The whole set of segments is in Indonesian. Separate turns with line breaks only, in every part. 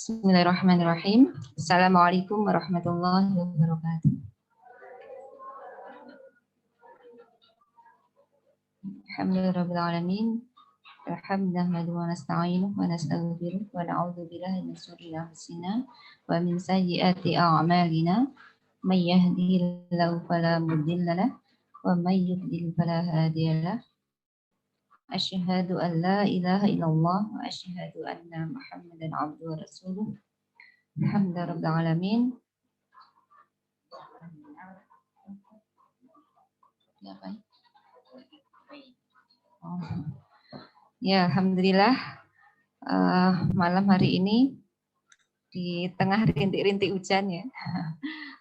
Bismillahirrahmanirrahim. Assalamualaikum warahmatullahi wabarakatuh. Alhamdulillahirrahmanirrahim. Alhamdulillah wa nasta'inuhu wa nastaghfiruh wa na'udzu billahi min shururi anfusina wa min sayyiati a'malina. May yahdihillahu fala mudilla lahu wa may yudlil fala hadiya lahu. Asyhadu an la ilaha illallah wa asyhadu anna Muhammadan abduhu wa rasuluh. Alhamdulillahirabbil alamin. Ya, alhamdulillah malam hari ini di tengah rintik-rintik hujan ya,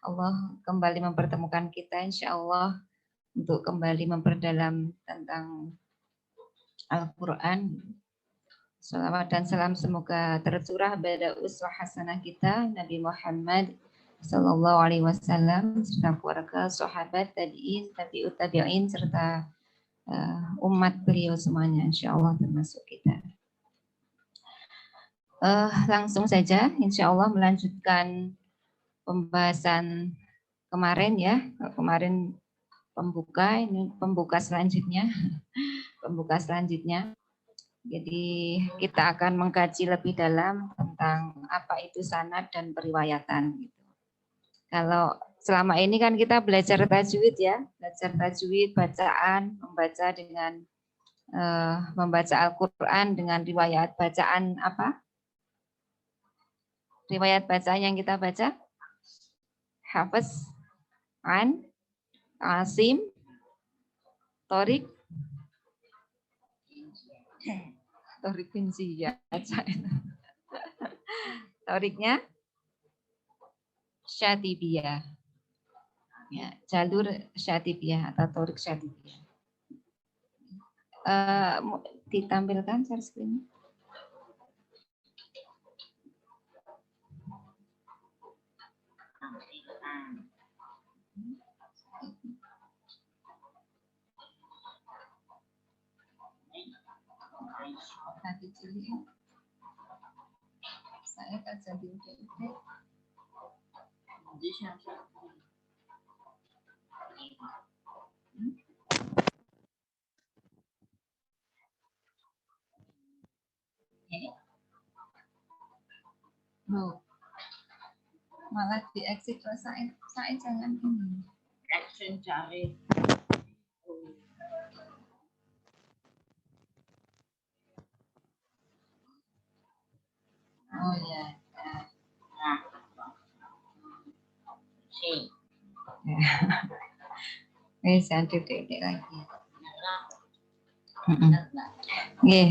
Allah kembali mempertemukan kita insya Allah untuk kembali memperdalam tentang Al-Quran. Salawat dan salam semoga tercurah pada uswah hasanah kita Nabi Muhammad Sallallahu Alaihi Wasallam serta keluarga, sahabat, tabi'in, tabi'ut tabi'in serta umat beliau semuanya, insya Allah termasuk kita. Langsung saja, insya Allah melanjutkan pembahasan kemarin ya. Kemarin pembuka, ini pembuka selanjutnya. Pembuka selanjutnya. Jadi kita akan mengkaji lebih dalam tentang apa itu sanad dan periwayatan. Kalau selama ini kan kita belajar tajwid ya, belajar tajwid, bacaan, membaca dengan membaca Al-Quran dengan riwayat bacaan apa? Riwayat bacaan yang kita baca? Hafiz, An, Asim, Torik, Torik Kunci ya. Toriknya Syatibiyah. Ya, jalur Syatibiyah atau Torik Syatibiyah. Ditampilkan share screen. Hati cilik. Saya kan jadi loh, malah di exit saya jangan ini action cari. Oh ya. Saya titik lagi.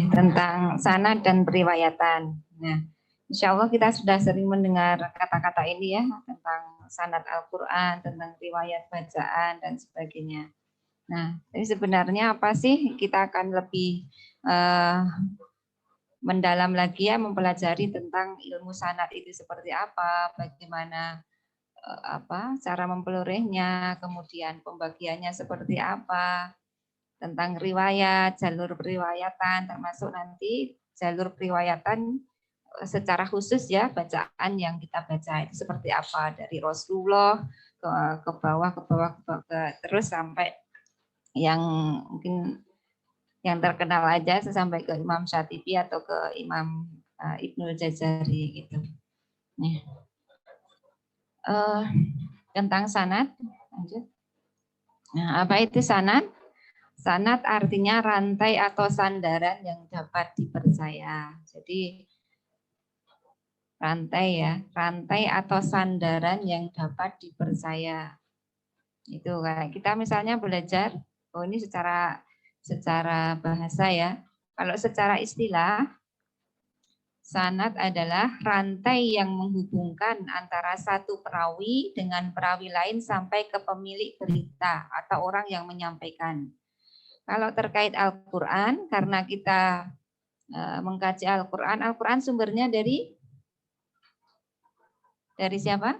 Tentang sanad dan periwayatan. Nah, insya Allah kita sudah sering mendengar kata-kata ini ya, tentang sanad Al-Quran, tentang riwayat bacaan dan sebagainya. Nah, jadi sebenarnya apa sih? Kita akan lebih mendalam lagi ya, mempelajari tentang ilmu sanad itu seperti apa, bagaimana cara mempelorehnya, kemudian pembagiannya seperti apa, tentang riwayat, jalur periwayatan, termasuk nanti jalur periwayatan secara khusus ya, bacaan yang kita baca itu seperti apa, dari Rasulullah ke bawah, terus sampai yang mungkin yang terkenal aja sampai ke Imam Syatibi atau ke Imam Ibnul Jazari gitu. Nih. Tentang sanad, lanjut. Nah, apa itu sanad? Sanad artinya rantai atau sandaran yang dapat dipercaya. Jadi rantai ya, rantai atau sandaran yang dapat dipercaya. Itu kayak kita misalnya belajar, oh ini secara bahasa ya. Kalau secara istilah, sanad adalah rantai yang menghubungkan antara satu perawi dengan perawi lain sampai ke pemilik berita atau orang yang menyampaikan. Kalau terkait Al-Quran, karena kita mengkaji Al-Quran, Al-Quran sumbernya dari siapa?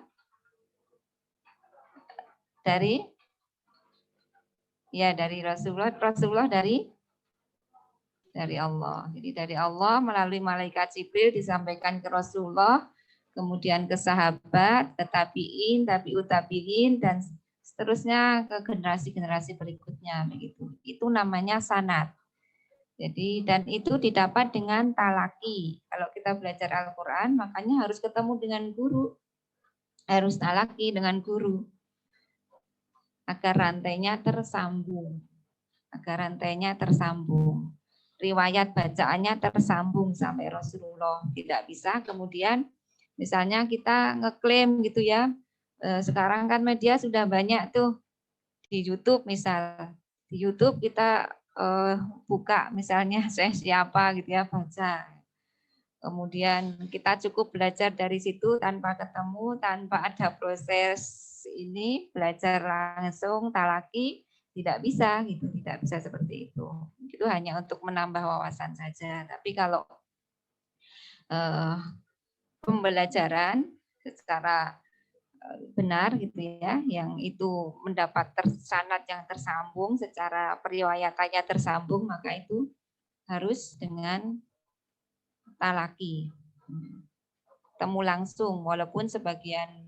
Dari Rasulullah. Rasulullah dari Allah. Jadi dari Allah melalui malaikat Jibril disampaikan ke Rasulullah. kemudian ke sahabat, ke tabiin, tabiut tabiin, dan seterusnya ke generasi-generasi berikutnya begitu. Itu namanya sanad. Jadi dan itu didapat dengan talaki. Kalau kita belajar Al-Qur'an makanya harus ketemu dengan guru. Harus talaki dengan guru. Agar rantainya tersambung. Agar rantainya tersambung. Riwayat bacaannya tersambung sampai Rasulullah. Tidak bisa kemudian misalnya kita ngeklaim gitu ya. Sekarang kan media sudah banyak tuh di YouTube misal. Di YouTube kita buka misalnya saya siapa gitu ya, baca. Kemudian kita cukup belajar dari situ tanpa ketemu, tanpa ada proses ini belajar langsung talaki, tidak bisa gitu, tidak bisa seperti itu. Itu hanya untuk menambah wawasan saja. Tapi kalau pembelajaran secara benar gitu ya, yang itu mendapat sanad yang tersambung secara periwayatannya tersambung, maka itu harus dengan talaki, temu langsung. Walaupun sebagian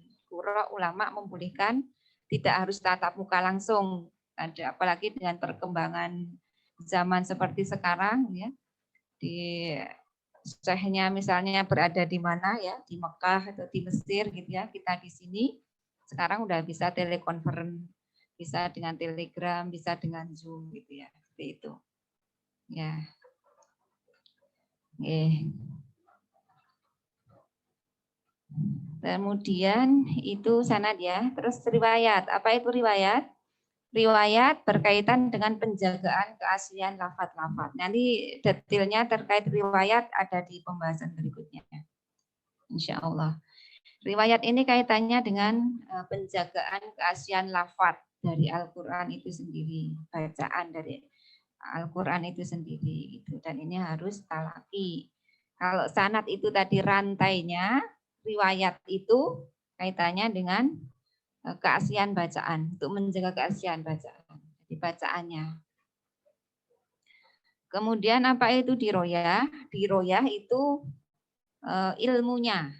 ulama membolehkan tidak harus tatap muka langsung, ada apalagi dengan perkembangan zaman seperti sekarang ya, di syekhnya misalnya berada di mana ya, di Mekah atau di Mesir gitu ya, kita di sini sekarang udah bisa telekonferen, bisa dengan Telegram, bisa dengan Zoom gitu ya, seperti itu. Ya. Kemudian itu sanad ya, terus riwayat. Apa itu riwayat? Riwayat berkaitan dengan penjagaan keaslian lafaz-lafaz. Nanti detailnya terkait riwayat ada di pembahasan berikutnya. Insya Allah. Riwayat ini kaitannya dengan penjagaan keaslian lafaz dari Al-Quran itu sendiri, bacaan dari Al-Quran itu sendiri. Dan ini harus talaki. Kalau sanad itu tadi rantainya, riwayat itu kaitannya dengan keaslian bacaan, untuk menjaga keaslian bacaan, di bacaannya. Kemudian apa itu diroyah? Diroyah itu ilmunya.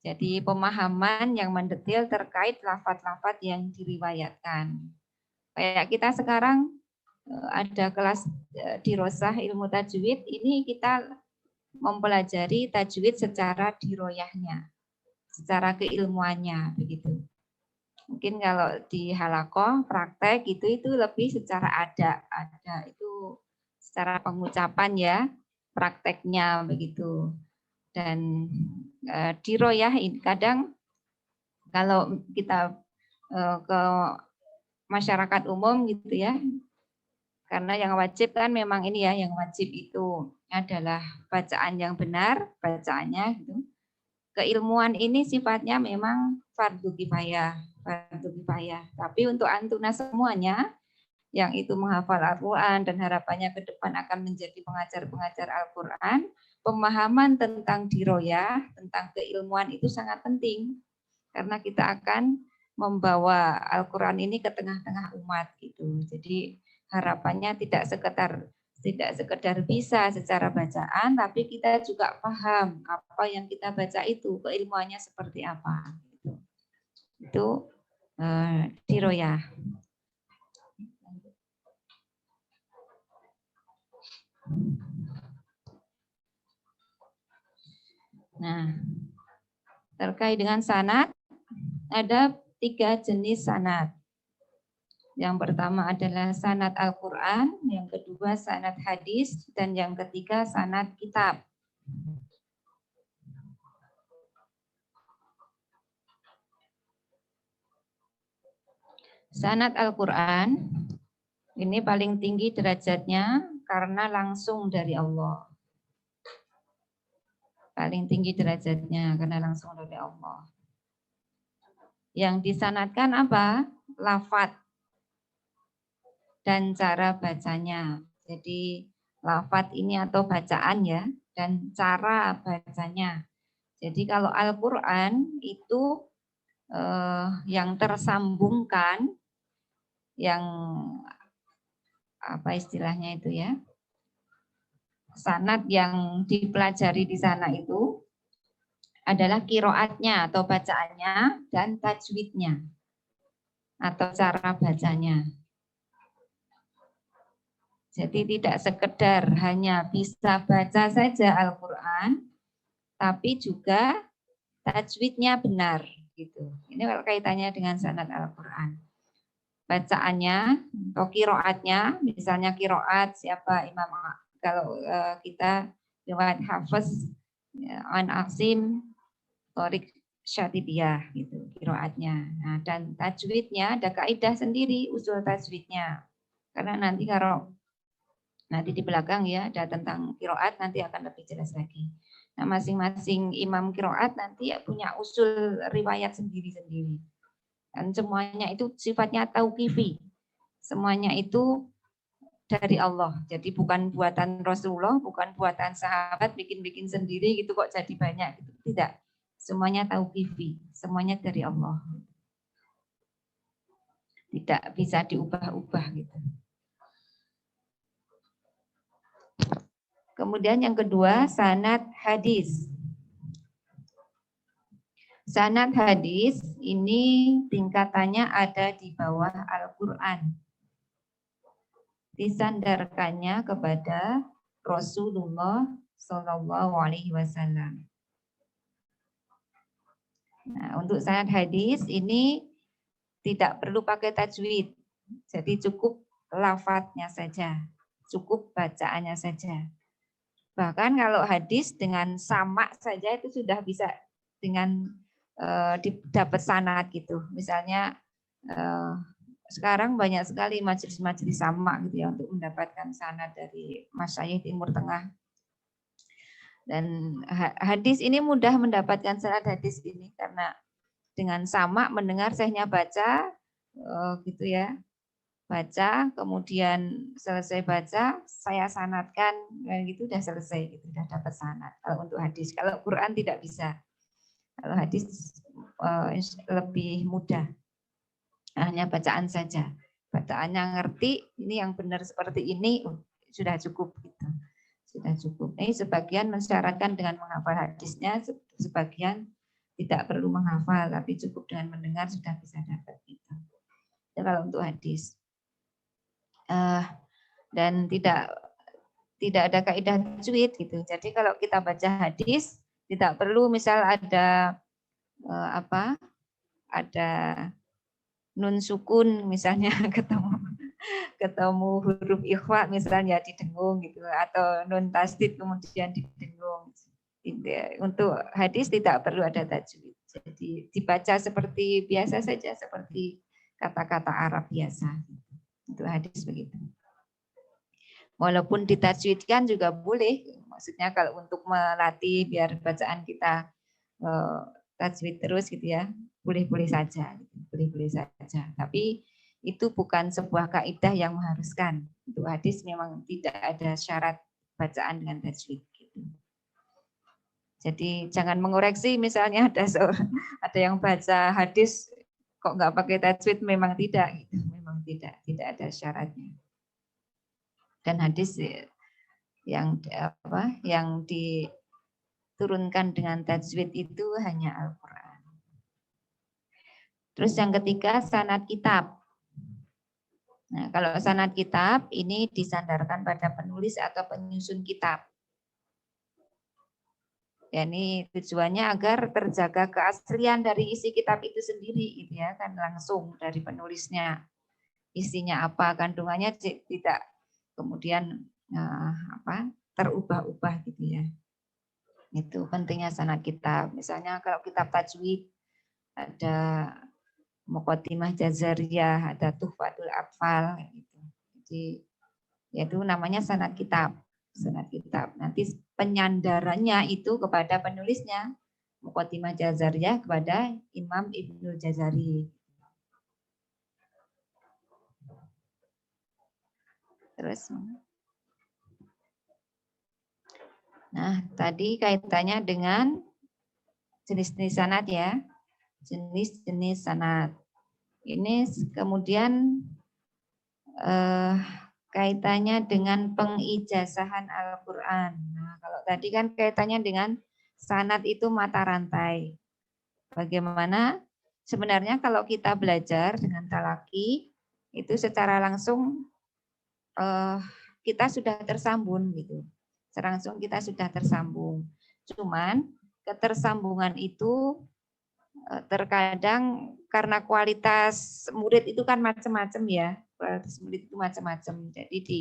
Jadi pemahaman yang mendetail terkait lafaz-lafaz yang diriwayatkan. Kayak kita sekarang ada kelas dirosah ilmu tajwid, ini kita mempelajari tajwid secara diroyahnya, secara keilmuannya begitu. Mungkin kalau di halakoh praktek itu lebih secara ada itu secara pengucapan ya, prakteknya begitu. Dan diroyah kadang kalau kita ke masyarakat umum gitu ya, karena yang wajib kan memang ini ya, yang wajib itu adalah bacaan yang benar, bacaannya gitu. Keilmuan ini sifatnya memang fardu kifayah. Tapi untuk antuna semuanya yang itu menghafal Al-Quran dan harapannya ke depan akan menjadi pengajar-pengajar Al-Quran, pemahaman tentang diroyah, tentang keilmuan itu sangat penting. Karena kita akan membawa Al-Quran ini ke tengah-tengah umat gitu. Jadi harapannya tidak sekedar bisa secara bacaan, tapi kita juga paham apa yang kita baca itu, keilmuannya seperti apa. Itu diroyah. Nah, terkait dengan sanad, ada 3 jenis sanad. Yang pertama adalah sanad Al-Quran, yang kedua sanad hadis, dan yang ketiga sanad kitab. Sanad Al-Quran ini paling tinggi derajatnya karena langsung dari Allah. Paling tinggi derajatnya karena langsung dari Allah. Yang disanadkan apa? Lafaz dan cara bacanya. Jadi lafaz ini atau bacaan ya, dan cara bacanya. Jadi kalau Al-Quran itu yang tersambungkan, yang apa istilahnya itu ya, sanad yang dipelajari di sana itu adalah kiroatnya atau bacaannya dan tajwidnya atau cara bacanya. Jadi tidak sekedar hanya bisa baca saja Al-Quran, tapi juga tajwidnya benar. Gitu. Ini kalau kaitannya dengan sanad Al-Quran. Bacaannya atau kiroatnya, misalnya kiroat siapa imam, kalau kita riwayat Hafiz, An Asim, Torik Syatibiyah gitu kiroatnya. Nah, dan tajwidnya ada kaidah sendiri usul tajwidnya. Karena nanti kalau nanti di belakang ya ada tentang kiroat nanti akan lebih jelas lagi. Nah, masing-masing imam kiroat nanti ya punya usul riwayat sendiri-sendiri. Dan semuanya itu sifatnya tauqifi. Semuanya itu dari Allah. Jadi bukan buatan Rasulullah, bukan buatan sahabat bikin-bikin sendiri gitu kok jadi banyak gitu. Tidak. Semuanya tauqifi, semuanya dari Allah. Tidak bisa diubah-ubah gitu. Kemudian yang kedua, sanad hadis. Sanad hadis ini tingkatannya ada di bawah Al-Quran. Disandarkannya kepada Rasulullah Shallallahu Alaihi Wasallam. Nah, untuk sanad hadis ini tidak perlu pakai tajwid, jadi cukup lafadznya saja, cukup bacaannya saja. Bahkan kalau hadis dengan sama saja itu sudah bisa dengan dapat sanad gitu. Misalnya sekarang banyak sekali majelis-majelis sama gitu ya untuk mendapatkan sanad dari masyayikh Timur Tengah. Dan hadis ini mudah mendapatkan sanad hadis ini karena dengan sama mendengar syekhnya baca gitu ya. Baca, kemudian selesai baca, saya sanadkan, gitu udah selesai, gitu, udah dapat sanad. Kalau untuk hadis, kalau Quran tidak bisa. Kalau hadis lebih mudah, hanya bacaan saja. Bacaannya ngerti, ini yang benar seperti ini, sudah cukup. Gitu. Sudah cukup. Ini sebagian mensyaratkan dengan menghafal hadisnya, sebagian tidak perlu menghafal, tapi cukup dengan mendengar sudah bisa dapat. Gitu. Ya, kalau untuk hadis. Dan tidak ada kaidah tajwid gitu. Jadi kalau kita baca hadis tidak perlu misal ada ada nun sukun misalnya ketemu huruf ikhfa misalnya didengung gitu atau nun tasdid kemudian didengung. Untuk hadis tidak perlu ada tajwid. Jadi dibaca seperti biasa saja seperti kata-kata Arab biasa. Untuk hadis begitu. Walaupun ditajwidkan juga boleh, maksudnya kalau untuk melatih biar bacaan kita tajwid terus gitu ya, boleh-boleh saja, boleh-boleh saja. Tapi itu bukan sebuah kaidah yang mengharuskan. Untuk hadis memang tidak ada syarat bacaan dengan tajwid. Gitu. Jadi jangan mengoreksi misalnya ada yang baca hadis kok nggak pakai tajwid, memang tidak, gitu. Memang tidak ada syaratnya. Dan hadis yang diturunkan dengan tajwid itu hanya Al-Quran. Terus yang ketiga sanad kitab. Nah, kalau sanad kitab ini disandarkan pada penulis atau penyusun kitab. Ya, ini tujuannya agar terjaga keaslian dari isi kitab itu sendiri, gitu ya, kan langsung dari penulisnya isinya apa, kandungannya tidak kemudian terubah-ubah gitu ya. Itu pentingnya sanad kitab. Misalnya kalau kitab tajwid ada Muqaddimah Jazariyah, ada Tuhfatul Atfal gitu. Jadi yaitu namanya sanad kitab. Sanad kitab. Nanti penyandarannya itu kepada penulisnya. Muqaddimah Jazariyah kepada Imam Ibnul Jazari. Terus nah, tadi kaitannya dengan jenis-jenis sanad ya. Jenis-jenis sanad. Ini kemudian kaitannya dengan pengijazahan Al-Quran. Nah, kalau tadi kan kaitannya dengan sanad itu mata rantai. Bagaimana sebenarnya kalau kita belajar dengan talaki itu secara langsung kita sudah tersambung gitu. Langsung kita sudah tersambung. Cuman ketersambungan itu terkadang karena kualitas murid itu kan macam-macam ya. Kualitas murid itu macam-macam. Jadi di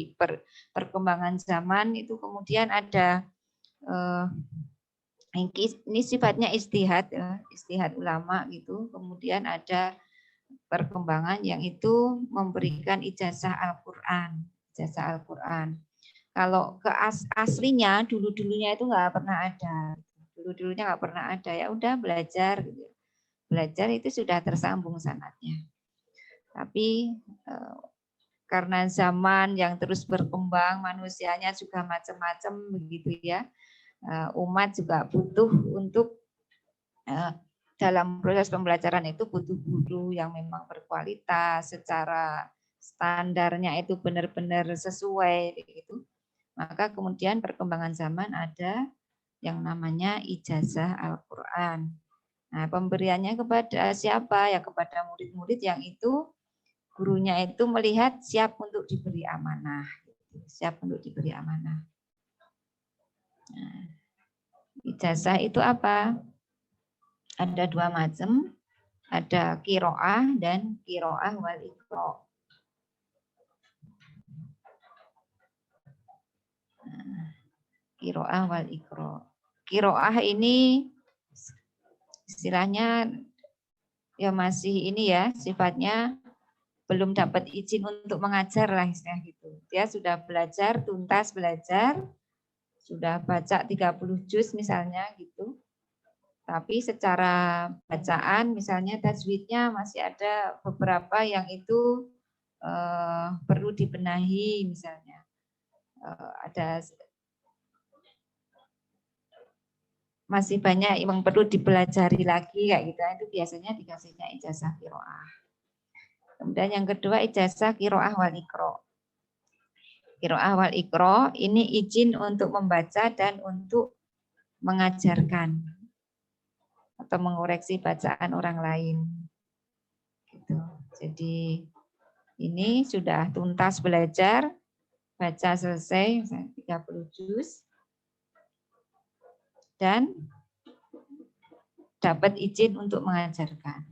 perkembangan zaman itu kemudian ada ini sifatnya istihad ya, istihad ulama gitu. Kemudian ada perkembangan yang itu memberikan ijazah Al-Qur'an, ijazah Al-Qur'an. Kalau ke aslinya dulu-dulunya itu nggak pernah ada. Dulu-dulunya nggak pernah ada, ya udah belajar gitu. Belajar itu sudah tersambung sanadnya. Tapi karena zaman yang terus berkembang, manusianya juga macam-macam begitu ya. Umat juga butuh untuk dalam proses pembelajaran itu butuh guru yang memang berkualitas, secara standarnya itu benar-benar sesuai gitu. Maka kemudian perkembangan zaman ada yang namanya ijazah Al-Qur'an. Nah, pemberiannya kepada siapa? Ya kepada murid-murid yang itu gurunya itu melihat siap untuk diberi amanah. Siap untuk diberi amanah. Nah, ijazah itu apa? Ada dua macam, ada kiroah dan kiroah wal ikro. Kiroah wal ikro. Kiroah ini istilahnya ya masih ini ya, sifatnya belum dapat izin untuk mengajar lah istilah gitu. Dia sudah belajar, tuntas belajar, sudah baca 30 juz misalnya gitu. Tapi secara bacaan misalnya tajwidnya masih ada beberapa yang itu perlu dibenahi misalnya. Ada masih banyak yang perlu dipelajari lagi kayak gitu. Itu biasanya dikasihnya ijazah qiraah. Kemudian yang kedua ijazah qiraah wal iqra. Qiraah wal iqra ini izin untuk membaca dan untuk mengajarkan atau mengoreksi bacaan orang lain. Gitu. Jadi ini sudah tuntas belajar, baca selesai 30 juz dan dapat izin untuk mengajarkan.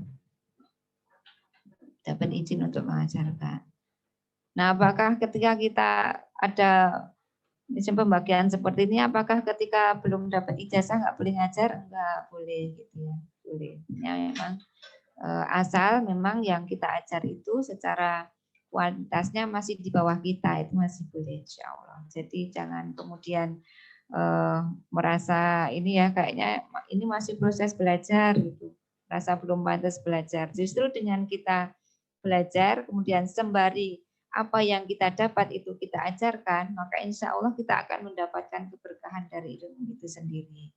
Dapat izin untuk mengajarkan. Nah, apakah ketika kita ada misalnya pembagian seperti ini, apakah ketika belum dapat ijazah nggak boleh ngajar? Nggak boleh gitu ya, boleh. Ya, memang asal memang yang kita ajar itu secara kualitasnya masih di bawah kita, itu masih boleh insya Allah. Jadi jangan kemudian merasa ini ya kayaknya ini masih proses belajar gitu, merasa belum pantas belajar. Justru dengan kita belajar kemudian sembari apa yang kita dapat itu kita ajarkan, maka insya Allah kita akan mendapatkan keberkahan dari ilmu itu sendiri.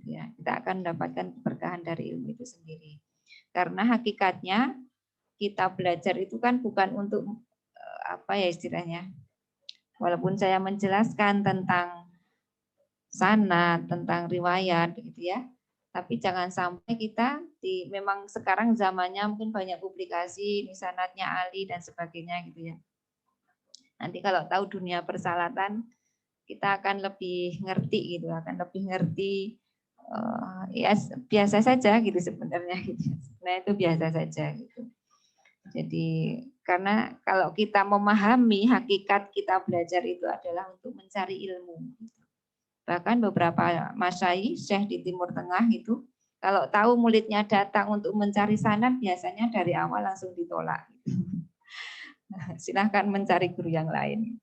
Ya, kita akan mendapatkan keberkahan dari ilmu itu sendiri. Karena hakikatnya kita belajar itu kan bukan untuk apa ya istilahnya. Walaupun saya menjelaskan tentang sanad, tentang riwayat gitu ya. Tapi jangan sampai kita memang sekarang zamannya mungkin banyak publikasi, sanadnya Ali dan sebagainya gitu ya. Nanti kalau tahu dunia persalatan, kita akan lebih ngerti gitu, akan lebih ngerti ya biasa saja gitu sebenarnya gitu. Nah itu biasa saja gitu. Jadi karena kalau kita memahami hakikat kita belajar itu adalah untuk mencari ilmu. Bahkan beberapa masyayikh Syekh di Timur Tengah itu kalau tahu muridnya datang untuk mencari sanad biasanya dari awal langsung ditolak. Silahkan mencari guru yang lain.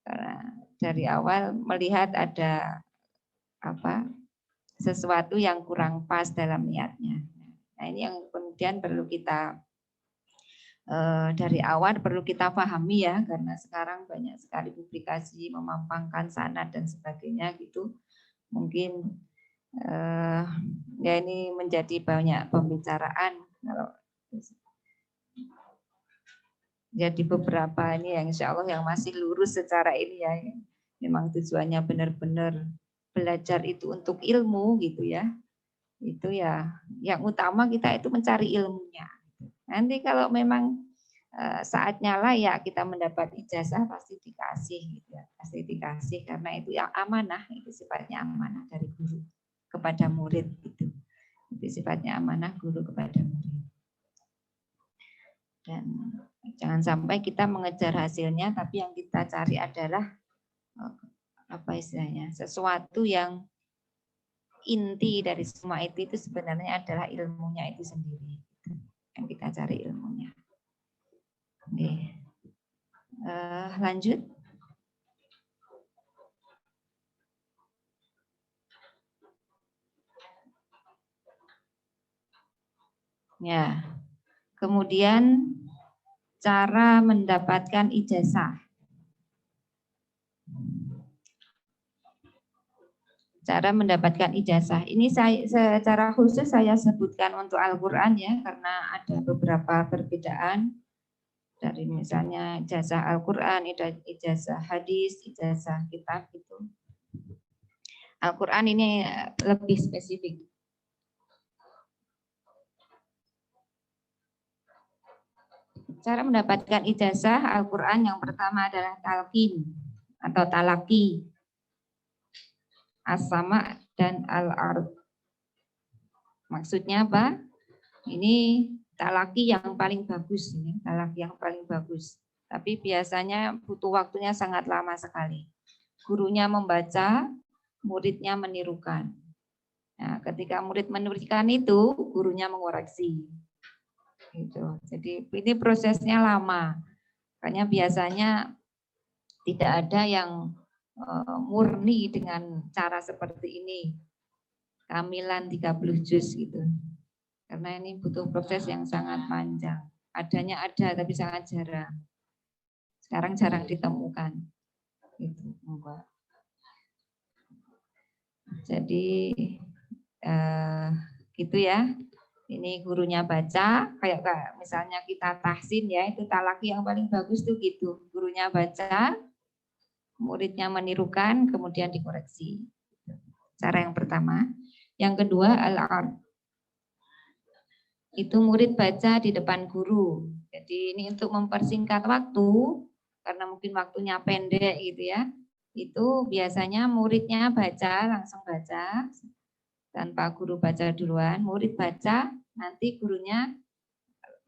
Karena dari awal melihat ada sesuatu yang kurang pas dalam niatnya. Nah ini yang kemudian perlu kita dari awal perlu kita pahami ya, karena sekarang banyak sekali publikasi memampangkan sanad dan sebagainya gitu. Mungkin ya ini menjadi banyak pembicaraan kalau jadi beberapa ini yang insya Allah yang masih lurus secara ini ya, memang tujuannya benar-benar belajar itu untuk ilmu gitu ya, itu ya yang utama kita itu mencari ilmunya. Nanti kalau memang saatnya layak kita mendapat ijazah pasti dikasih gitu ya, pasti dikasih karena itu yang amanah, itu sifatnya amanah dari guru kepada murid itu sifatnya amanah guru kepada murid. Dan jangan sampai kita mengejar hasilnya, tapi yang kita cari adalah apa istilahnya, sesuatu yang inti dari semua itu sebenarnya adalah ilmunya itu sendiri, yang kita cari ilmunya. Oke. Lanjut. Ya. Kemudian cara mendapatkan ijazah. Cara mendapatkan ijazah. Ini saya secara khusus saya sebutkan untuk Al-Qur'an ya, karena ada beberapa perbedaan dari misalnya ijazah Al-Qur'an, ijazah hadis, ijazah kitab itu. Al-Qur'an ini lebih spesifik. Cara mendapatkan ijazah Al-Qur'an yang pertama adalah talqin atau talaki, as-sama dan al-ard. Maksudnya apa? Ini talaki yang paling bagus, ini talaki yang paling bagus. Tapi biasanya butuh waktunya sangat lama sekali. Gurunya membaca, muridnya menirukan. Nah, ketika murid menirukan itu, gurunya mengoreksi. Gitu. Jadi ini prosesnya lama. Makanya biasanya tidak ada yang murni dengan cara seperti ini. Kamilan 30 juz gitu. Karena ini butuh proses yang sangat panjang. Adanya ada tapi sangat jarang. Sekarang jarang ditemukan. Gitu, Mbak. Jadi gitu ya. Ini gurunya baca, kayak misalnya kita tahsin ya, itu talaki yang paling bagus tuh gitu. Gurunya baca, muridnya menirukan, kemudian dikoreksi. Cara yang pertama. Yang kedua, al-ard. Itu murid baca di depan guru. Jadi ini untuk mempersingkat waktu, karena mungkin waktunya pendek gitu ya. Itu biasanya muridnya baca, langsung baca, tanpa guru baca duluan. Murid baca, nanti gurunya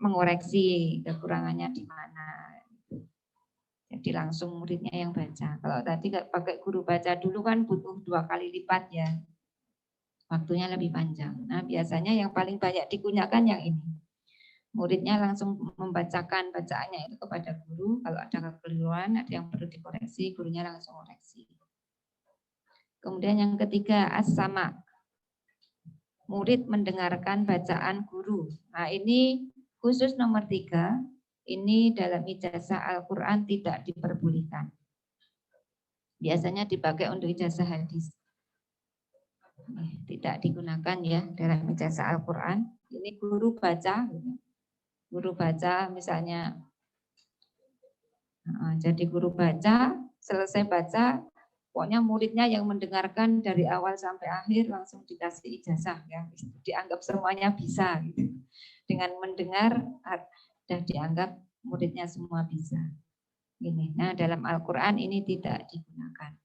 mengoreksi kekurangannya di mana. Jadi langsung muridnya yang baca. Kalau tadi pakai guru baca dulu kan butuh 2 kali lipat ya. Waktunya lebih panjang. Nah biasanya yang paling banyak digunakan yang ini. Muridnya langsung membacakan bacaannya itu kepada guru. Kalau ada kekeliruan, ada yang perlu dikoreksi, gurunya langsung koreksi. Kemudian yang ketiga, as-sama. Murid mendengarkan bacaan guru. Nah ini khusus nomor 3, ini dalam ijazah Al-Quran tidak diperbolehkan. Biasanya dipakai untuk ijazah hadis. Tidak digunakan ya dalam ijazah Al-Quran. Ini guru baca. Guru baca misalnya. Jadi guru baca, selesai baca, pokoknya muridnya yang mendengarkan dari awal sampai akhir langsung dikasih ijazah ya, dianggap semuanya bisa gitu. Dengan mendengar sudah dianggap muridnya semua bisa. Ini. Nah, dalam Al-Qur'an ini tidak digunakan.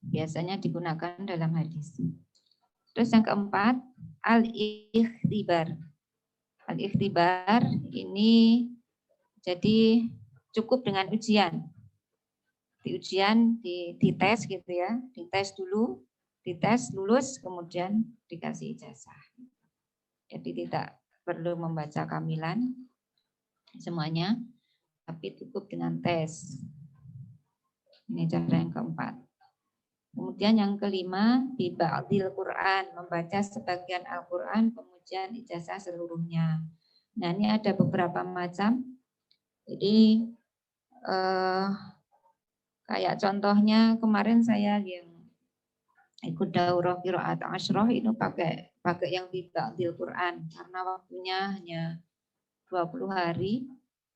Biasanya digunakan dalam hadis. Terus yang keempat, al-ikhtibar. Al-ikhtibar ini jadi cukup dengan ujian. Di ujian, dites gitu ya, dites dulu, dites lulus, kemudian dikasih ijazah. Jadi tidak perlu membaca kamilan semuanya, tapi cukup dengan tes. Ini cara yang keempat. Kemudian yang kelima, bi ba'dil Quran, membaca sebagian Al-Quran, kemudian ijazah seluruhnya. Nah ini ada beberapa macam. Jadi kayak contohnya kemarin saya yang ikut daurah qiraat asyroh itu pakai yang bi ba'dil Quran karena waktunya hanya 20 hari.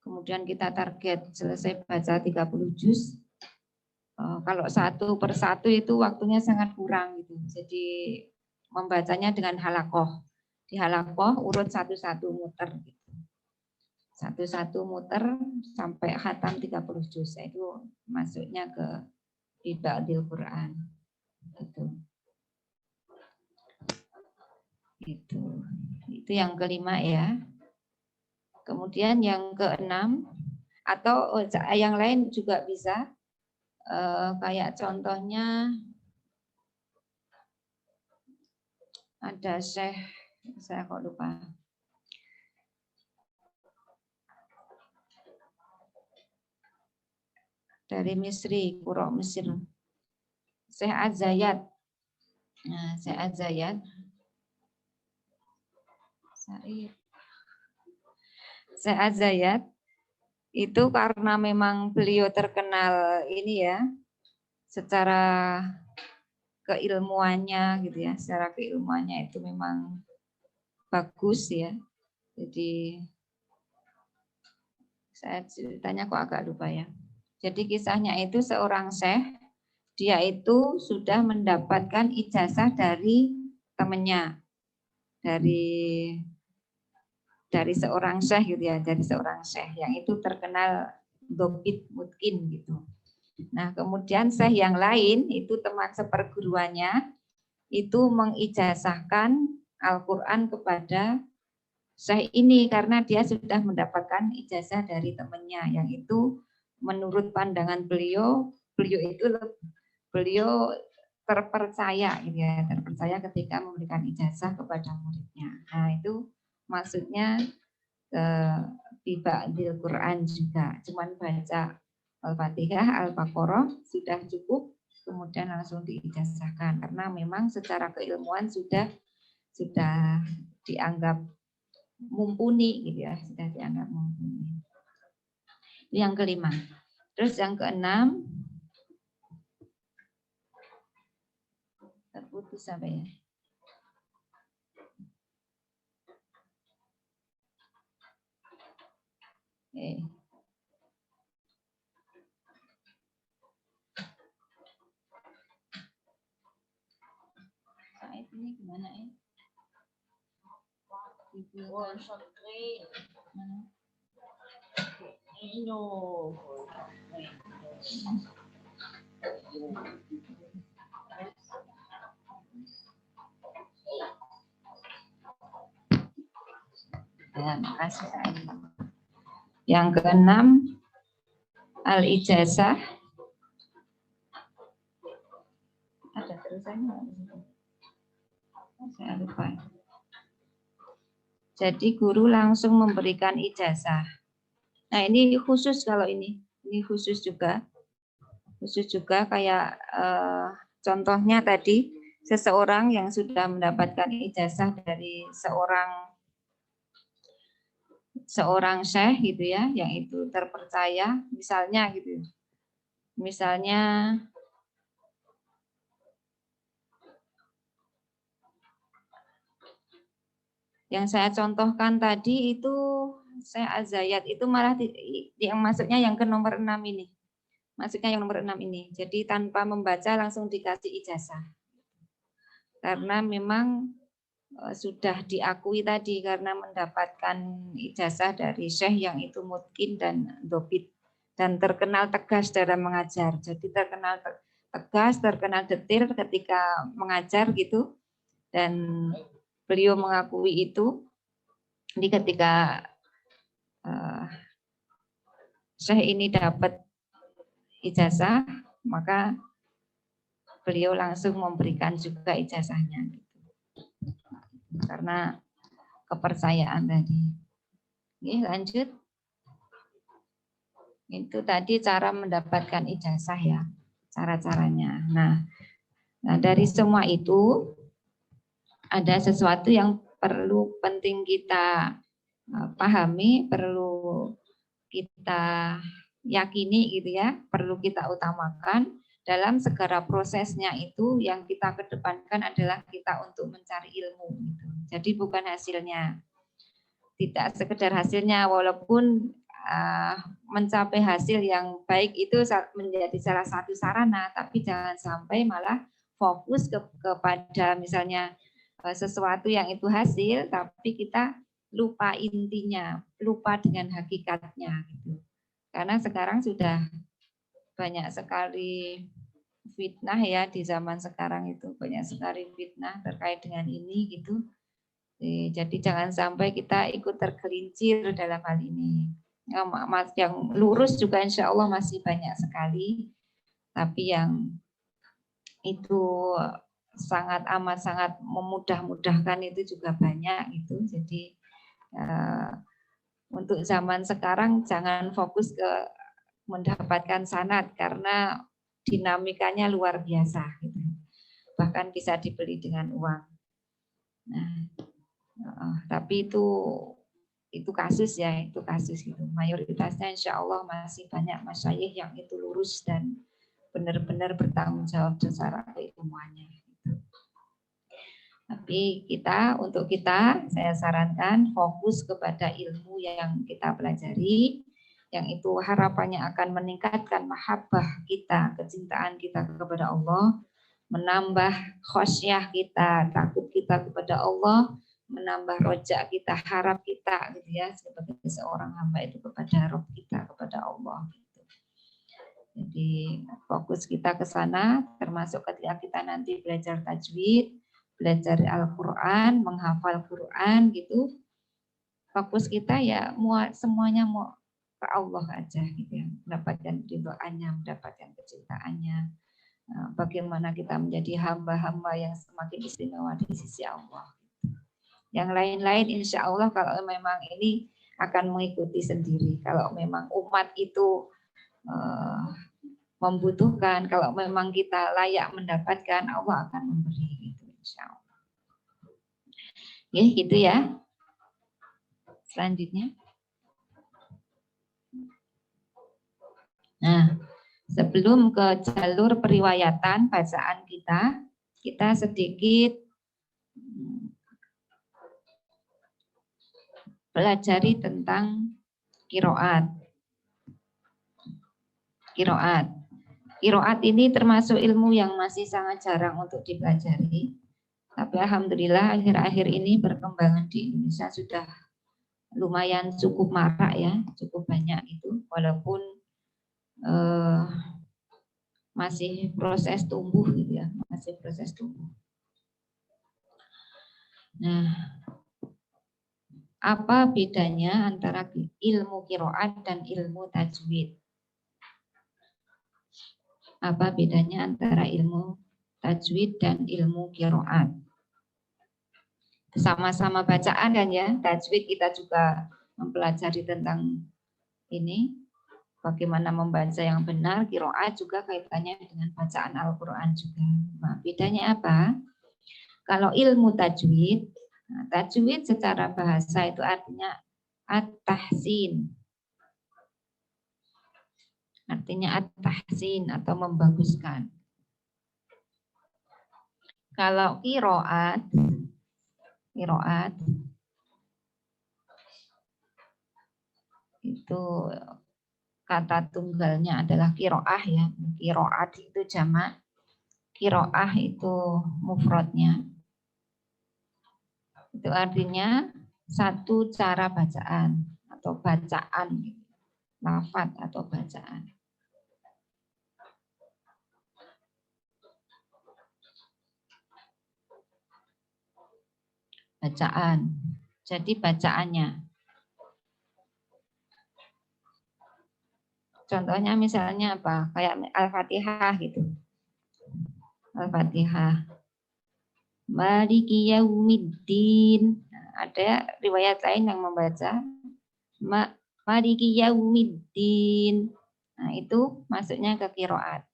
Kemudian kita target selesai baca 30 juz. Kalau satu per satu itu waktunya sangat kurang gitu. Jadi membacanya dengan halakoh. Di halakoh urut satu-satu muter gitu. Satu-satu muter sampai khatam 30 juz. Itu masuknya ke Ba'dil Quran. Gitu. Itu yang kelima ya. Kemudian yang keenam, atau yang lain juga bisa, kayak contohnya ada saya kok lupa. Dari Misri, Qura Mesir. Syekh Az-Zayat. Nah, Syekh Az-Zayat. Syekh Az-Zayat itu karena memang beliau terkenal ini ya, secara keilmuannya gitu ya, secara keilmuannya itu memang bagus ya. Jadi saya ceritanya kok agak lupa ya. Jadi kisahnya itu seorang syekh, dia itu sudah mendapatkan ijazah dari temannya, dari seorang syekh gitu ya, dari seorang syekh yang itu terkenal dobit mutkin gitu. Nah kemudian syekh yang lain itu teman seperguruannya itu mengijazahkan Al-Quran kepada syekh ini karena dia sudah mendapatkan ijazah dari temannya yang itu menurut pandangan beliau terpercaya gitu ya, terpercaya ketika memberikan ijazah kepada muridnya. Nah itu maksudnya di Ba'dil Quran juga, cuman baca Al-Fatihah, Al-Baqarah sudah cukup, kemudian langsung diijazahkan karena memang secara keilmuan sudah dianggap mumpuni gitu ya, sudah dianggap mumpuni. Yang kelima. Terus yang keenam, terputus apa ya? Saat ini gimana ya? Ya, makasih. Yang keenam, al-ijazah. Ada terusannya? Saya lupa. Jadi guru langsung memberikan ijazah. Nah ini khusus kalau ini khusus juga. Khusus juga kayak contohnya tadi seseorang yang sudah mendapatkan ijazah dari seorang syekh gitu ya, yang itu terpercaya, misalnya gitu. Misalnya yang saya contohkan tadi itu Syekh Az-Zayat itu malah yang masuknya yang ke nomor 6 ini. Masuknya yang nomor 6 ini. Jadi tanpa membaca langsung dikasih ijazah. Karena memang sudah diakui tadi karena mendapatkan ijazah dari syekh yang itu mutkin dan dobit dan terkenal tegas dalam mengajar. Jadi terkenal tegas, terkenal detail ketika mengajar gitu, dan beliau mengakui itu. Jadi ketika syekh ini dapat ijazah, maka beliau langsung memberikan juga ijazahnya. Karena kepercayaan tadi. Oke, lanjut. Itu tadi cara mendapatkan ijazah ya, cara-caranya. Nah, dari semua itu ada sesuatu yang perlu penting kita pahami, perlu kita yakini gitu ya, perlu kita utamakan dalam segala prosesnya itu. Yang kita kedepankan adalah kita untuk mencari ilmu gitu. Jadi bukan hasilnya, tidak sekedar hasilnya, walaupun mencapai hasil yang baik itu menjadi salah satu sarana, tapi jangan sampai malah fokus kepada misalnya sesuatu yang itu hasil, tapi kita lupa intinya, lupa dengan hakikatnya gitu. Karena sekarang sudah banyak sekali fitnah ya di zaman sekarang, itu banyak sekali fitnah terkait dengan ini gitu. Jadi jangan sampai kita ikut tergelincir dalam hal ini. Yang lurus juga insya Allah masih banyak sekali, tapi yang itu sangat amat sangat memudah-mudahkan itu juga banyak gitu. Jadi untuk zaman sekarang jangan fokus ke mendapatkan sanad karena dinamikanya luar biasa gitu. Bahkan bisa dibeli dengan uang. Nah, tapi itu kasus ya, itu kasus gitu. Mayoritasnya insya Allah masih banyak masyayikh yang itu lurus dan benar-benar bertanggung jawab secara keilmuannya. Gitu. Tapi untuk kita, saya sarankan fokus kepada ilmu yang kita pelajari, yang itu harapannya akan meningkatkan mahabbah kita, kecintaan kita kepada Allah, menambah khosyah kita, takut kita kepada Allah, menambah rojak kita, harap kita gitu ya, sebagai seorang hamba itu kepada Rabb kita, kepada Allah gitu. Jadi fokus kita ke sana, termasuk ketika kita nanti belajar tajwid, belajar Al-Qur'an, menghafal Qur'an gitu. Fokus kita ya semuanya mau ke Allah aja gitu ya, mendapatkan ridhoannya, mendapatkan kecintaannya. Bagaimana kita menjadi hamba-hamba yang semakin istimewa di sisi Allah. Yang lain-lain insya Allah kalau memang ini akan mengikuti sendiri. Kalau memang umat itu membutuhkan, kalau memang kita layak mendapatkan, Allah akan memberi gitu insya Allah. Ya, gitu ya. Selanjutnya. Nah, sebelum ke jalur periwayatan bacaan kita sedikit pelajari tentang kiroat. Kiroat ini termasuk ilmu yang masih sangat jarang untuk dipelajari. Tapi alhamdulillah akhir-akhir ini perkembangan di Indonesia sudah lumayan cukup marak ya, cukup banyak itu. Walaupun masih proses tumbuh gitu ya, masih proses tumbuh. Nah, apa bedanya antara ilmu kiroat dan ilmu tajwid? Apa bedanya antara ilmu tajwid dan ilmu kiroat? Sama-sama bacaan kan ya, tajwid kita juga mempelajari tentang ini, bagaimana membaca yang benar, kiroat juga kaitannya dengan bacaan Al-Quran juga. Nah, bedanya apa? Kalau ilmu tajwid, tajwid secara bahasa itu artinya at-tahsin. Artinya at-tahsin atau membaguskan. Kalau kiroat itu kata tunggalnya adalah kiroah ya. Kiroat itu jamak, kiroah itu mufradnya. Itu artinya satu cara bacaan atau bacaan, lafaz atau bacaan. Bacaan. Jadi bacaannya. Contohnya misalnya apa? Kayak Al-Fatihah gitu. Al-Fatihah. Maliki yaumiddin. Ada riwayat lain yang membaca Maliki yaumiddin. Nah, itu masuknya ke qiraat.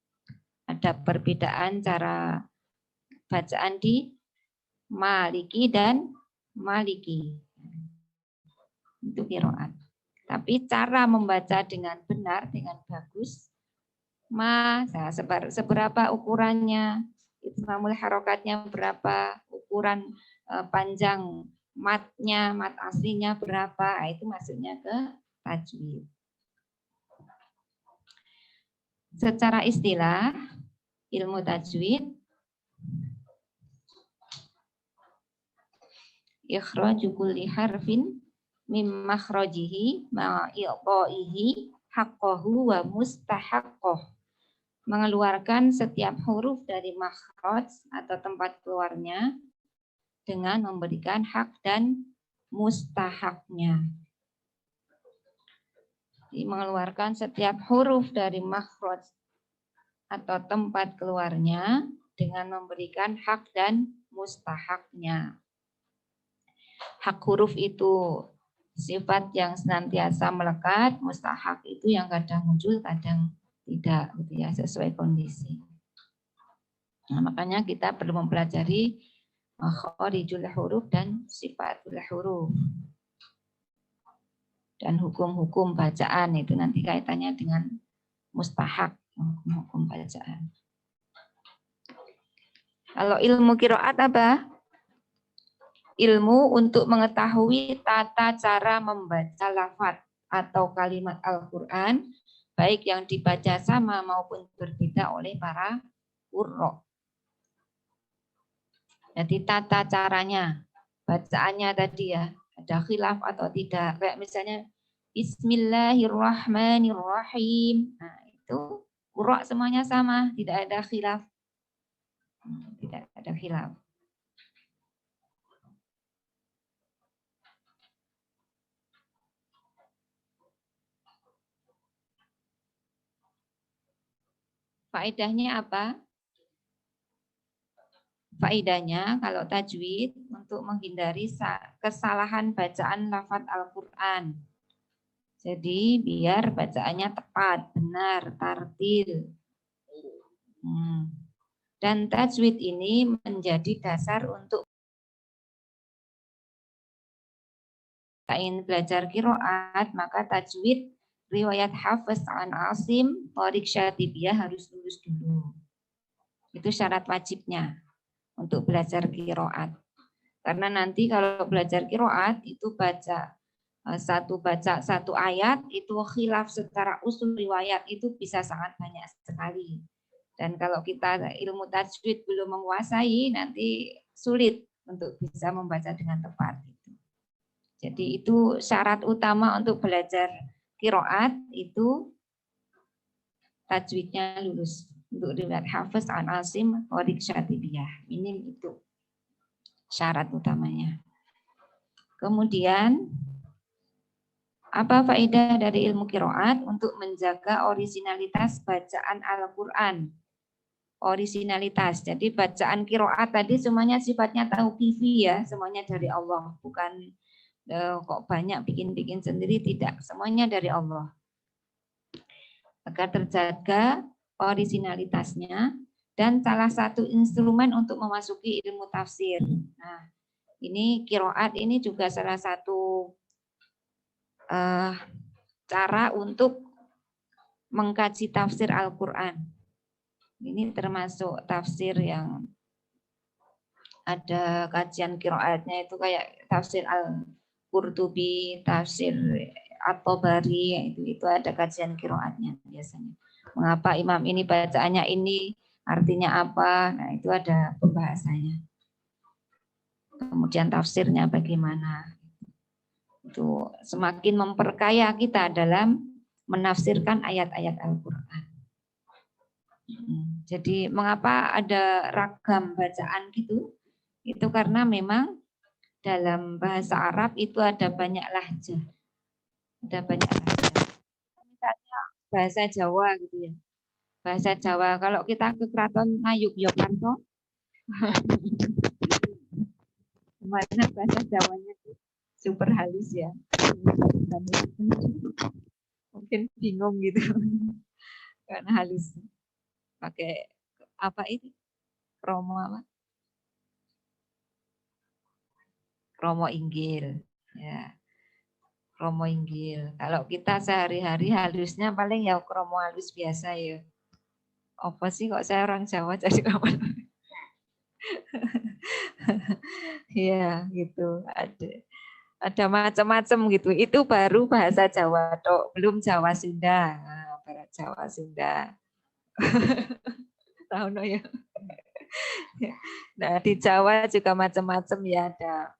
Ada perbedaan cara bacaan di Maliki dan Maliki. Itu qiraat. Tapi cara membaca dengan benar, dengan bagus, seberapa ukurannya, itmamul harokatnya berapa, ukuran panjang matnya, mat aslinya berapa, itu masuknya ke tajwid. Secara istilah ilmu tajwid, ikhraju kulli harfin mim makhrajihi ma'i'ta'ihi haqqahu wa mustahaqqah. Mengeluarkan setiap huruf dari makhraj atau tempat keluarnya dengan memberikan hak dan mustahaknya. Jadi mengeluarkan setiap huruf dari makhraj atau tempat keluarnya dengan memberikan hak dan mustahaknya. Hak huruf itu sifat yang senantiasa melekat, mustahak itu yang kadang muncul, kadang tidak, gitu ya, sesuai kondisi. Nah, makanya kita perlu mempelajari makharijul huruf dan sifatul huruf. Dan hukum-hukum bacaan itu nanti kaitannya dengan mustahak, hukum bacaan. Kalau ilmu qiraat apa? Ilmu untuk mengetahui tata cara membaca lafaz atau kalimat Al-Quran, baik yang dibaca sama maupun berbeda oleh para qurra. Jadi tata caranya, bacaannya tadi ya, ada khilaf atau tidak. Kayak misalnya Bismillahirrahmanirrahim. Nah, itu qurra semuanya sama, tidak ada khilaf. Tidak ada khilaf. Faedahnya apa? Faedahnya kalau tajwid untuk menghindari kesalahan bacaan lafaz Al-Quran. Jadi biar bacaannya tepat, benar, tartil. Dan tajwid ini menjadi dasar untuk ingin belajar qiraat, maka tajwid riwayat Hafiz an Asim, Thariq Syatibiyah harus lulus dulu. Itu syarat wajibnya untuk belajar qiraat. Karena nanti kalau belajar qiraat itu baca satu ayat itu khilaf secara usul riwayat itu bisa sangat banyak sekali. Dan kalau kita ilmu tajwid belum menguasai nanti sulit untuk bisa membaca dengan tepat. Jadi itu syarat utama untuk belajar qiraat itu tajwidnya lulus. Untuk riwayat Hafiz an Asim, Thariq Syatibiyah. Minim itu syarat utamanya. Kemudian, apa faedah dari ilmu qiraat? Untuk menjaga originalitas bacaan Al-Quran. Originalitas. Jadi bacaan qiraat tadi semuanya sifatnya tauqifi ya, semuanya dari Allah. Bukan kok banyak bikin-bikin sendiri, tidak. Semuanya dari Allah. Agar terjaga originalitasnya dan salah satu instrumen untuk memasuki ilmu tafsir. Nah, ini qiraat ini juga salah satu cara untuk mengkaji tafsir Al-Quran. Ini termasuk tafsir yang ada kajian qiraatnya itu kayak tafsir Al-Qurtubi, tafsir At-Tabari, itu ada kajian qiraatnya biasanya. Mengapa imam ini bacaannya ini, artinya apa? Nah, itu ada pembahasannya. Kemudian tafsirnya bagaimana? Itu semakin memperkaya kita dalam menafsirkan ayat-ayat Al-Quran. Jadi mengapa ada ragam bacaan gitu? Itu karena memang dalam bahasa Arab itu ada banyak lahjah. Ada banyak lahjah. Misalnya bahasa Jawa gitu ya. Bahasa Jawa, kalau kita ke Keraton Ngayogyakarta, gimana bahasa Jawanya super halus ya. Mungkin bingung gitu. Karena halus. Pakai apa itu? Kromo apa? Kromo Inggil. Ya. Kromo Inggil. Kalau kita sehari-hari halusnya paling ya kromo halus biasa ya. Apa sih kok saya orang Jawa jadi kromo? Ya gitu. Ada macam-macam gitu. Itu baru bahasa Jawa, belum Jawa Sunda. Nah, Barat Jawa Sunda. Tahu no ya. Nah, di Jawa juga macam-macam ya, ada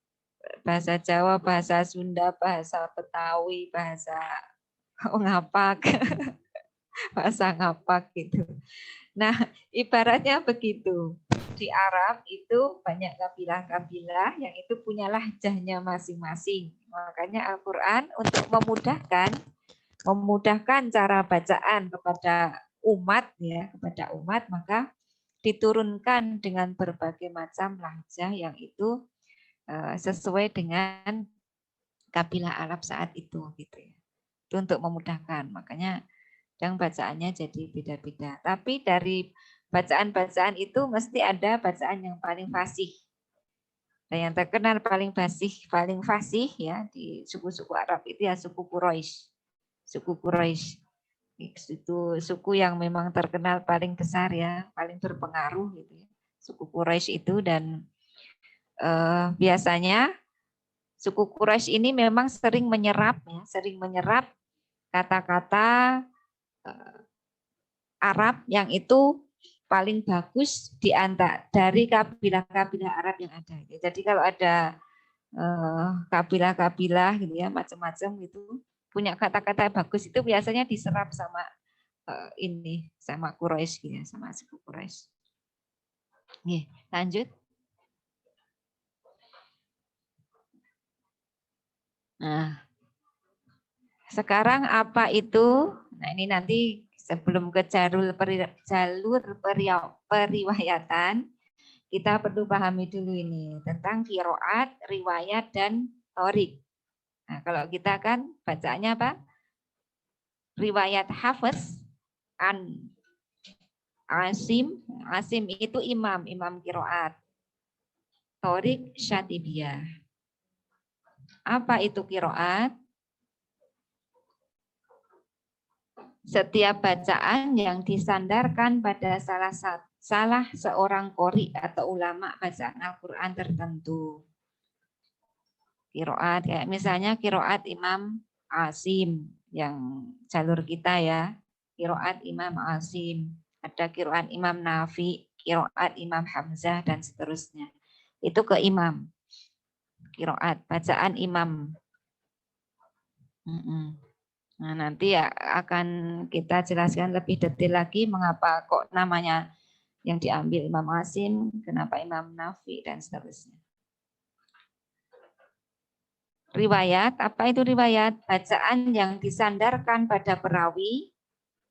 bahasa Jawa, bahasa Sunda, bahasa Betawi, bahasa ngapak, bahasa ngapak gitu. Nah, ibaratnya begitu. Di Arab itu banyak kabilah-kabilah yang itu punya lahjahnya masing-masing. Makanya Al-Quran untuk memudahkan cara bacaan kepada umat ya, kepada umat, maka diturunkan dengan berbagai macam lahjah yang itu sesuai dengan kabilah Arab saat itu gitu ya. Itu untuk memudahkan. Makanya yang bacaannya jadi beda-beda. Tapi dari bacaan-bacaan itu mesti ada bacaan yang paling fasih. Dan yang terkenal paling fasih ya di suku-suku Arab itu ya suku Quraisy. Suku Quraisy itu suku yang memang terkenal paling besar ya, paling berpengaruh gitu ya. Suku Quraisy itu dan biasanya suku Quraisy ini memang sering menyerap kata-kata Arab yang itu paling bagus di antara dari kabilah-kabilah Arab yang ada. Jadi kalau ada kabilah-kabilah gitu ya macam-macam gitu punya kata-kata bagus itu biasanya diserap sama ini sama Quraisy gitu ya, sama suku Quraisy. Nih, lanjut. Nah, sekarang apa itu? Nah, ini nanti sebelum ke jalur periwayatan, kita perlu pahami dulu ini tentang kiroat, riwayat, dan torik. Nah, kalau kita kan bacaannya apa? Riwayat Hafiz, Asim itu imam kiroat. Torik Syatibiyah. Apa itu kiroat? Setiap bacaan yang disandarkan pada salah seorang qori atau ulama bacaan Al-Quran tertentu. Kiroat, kayak misalnya kiroat Imam Asim yang jalur kita ya. Kiroat Imam Asim, ada kiroat Imam Nafi, kiroat Imam Hamzah dan seterusnya. Itu ke imam. Kiroat, bacaan imam. Nah, nanti ya akan kita jelaskan lebih detail lagi mengapa kok namanya yang diambil Imam Asim, kenapa Imam Nafi, dan seterusnya. Riwayat, apa itu riwayat? Bacaan yang disandarkan pada perawi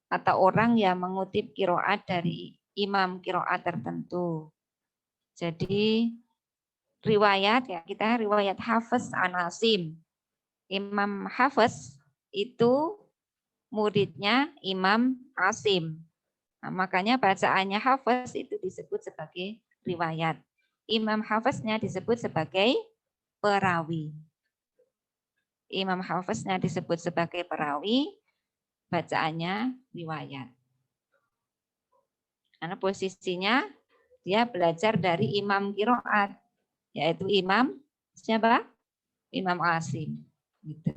atau orang yang mengutip kiroat dari imam kiroat tertentu. Jadi riwayat, ya kita riwayat Hafiz an Asim. Imam Hafiz itu muridnya Imam Asim. Nah, makanya bacaannya Hafiz itu disebut sebagai riwayat. Imam Hafiznya disebut sebagai perawi. Imam Hafiznya disebut sebagai perawi, bacaannya riwayat. Karena posisinya dia belajar dari imam kiroat, yaitu imam siapa? Imam Asim. Gitu.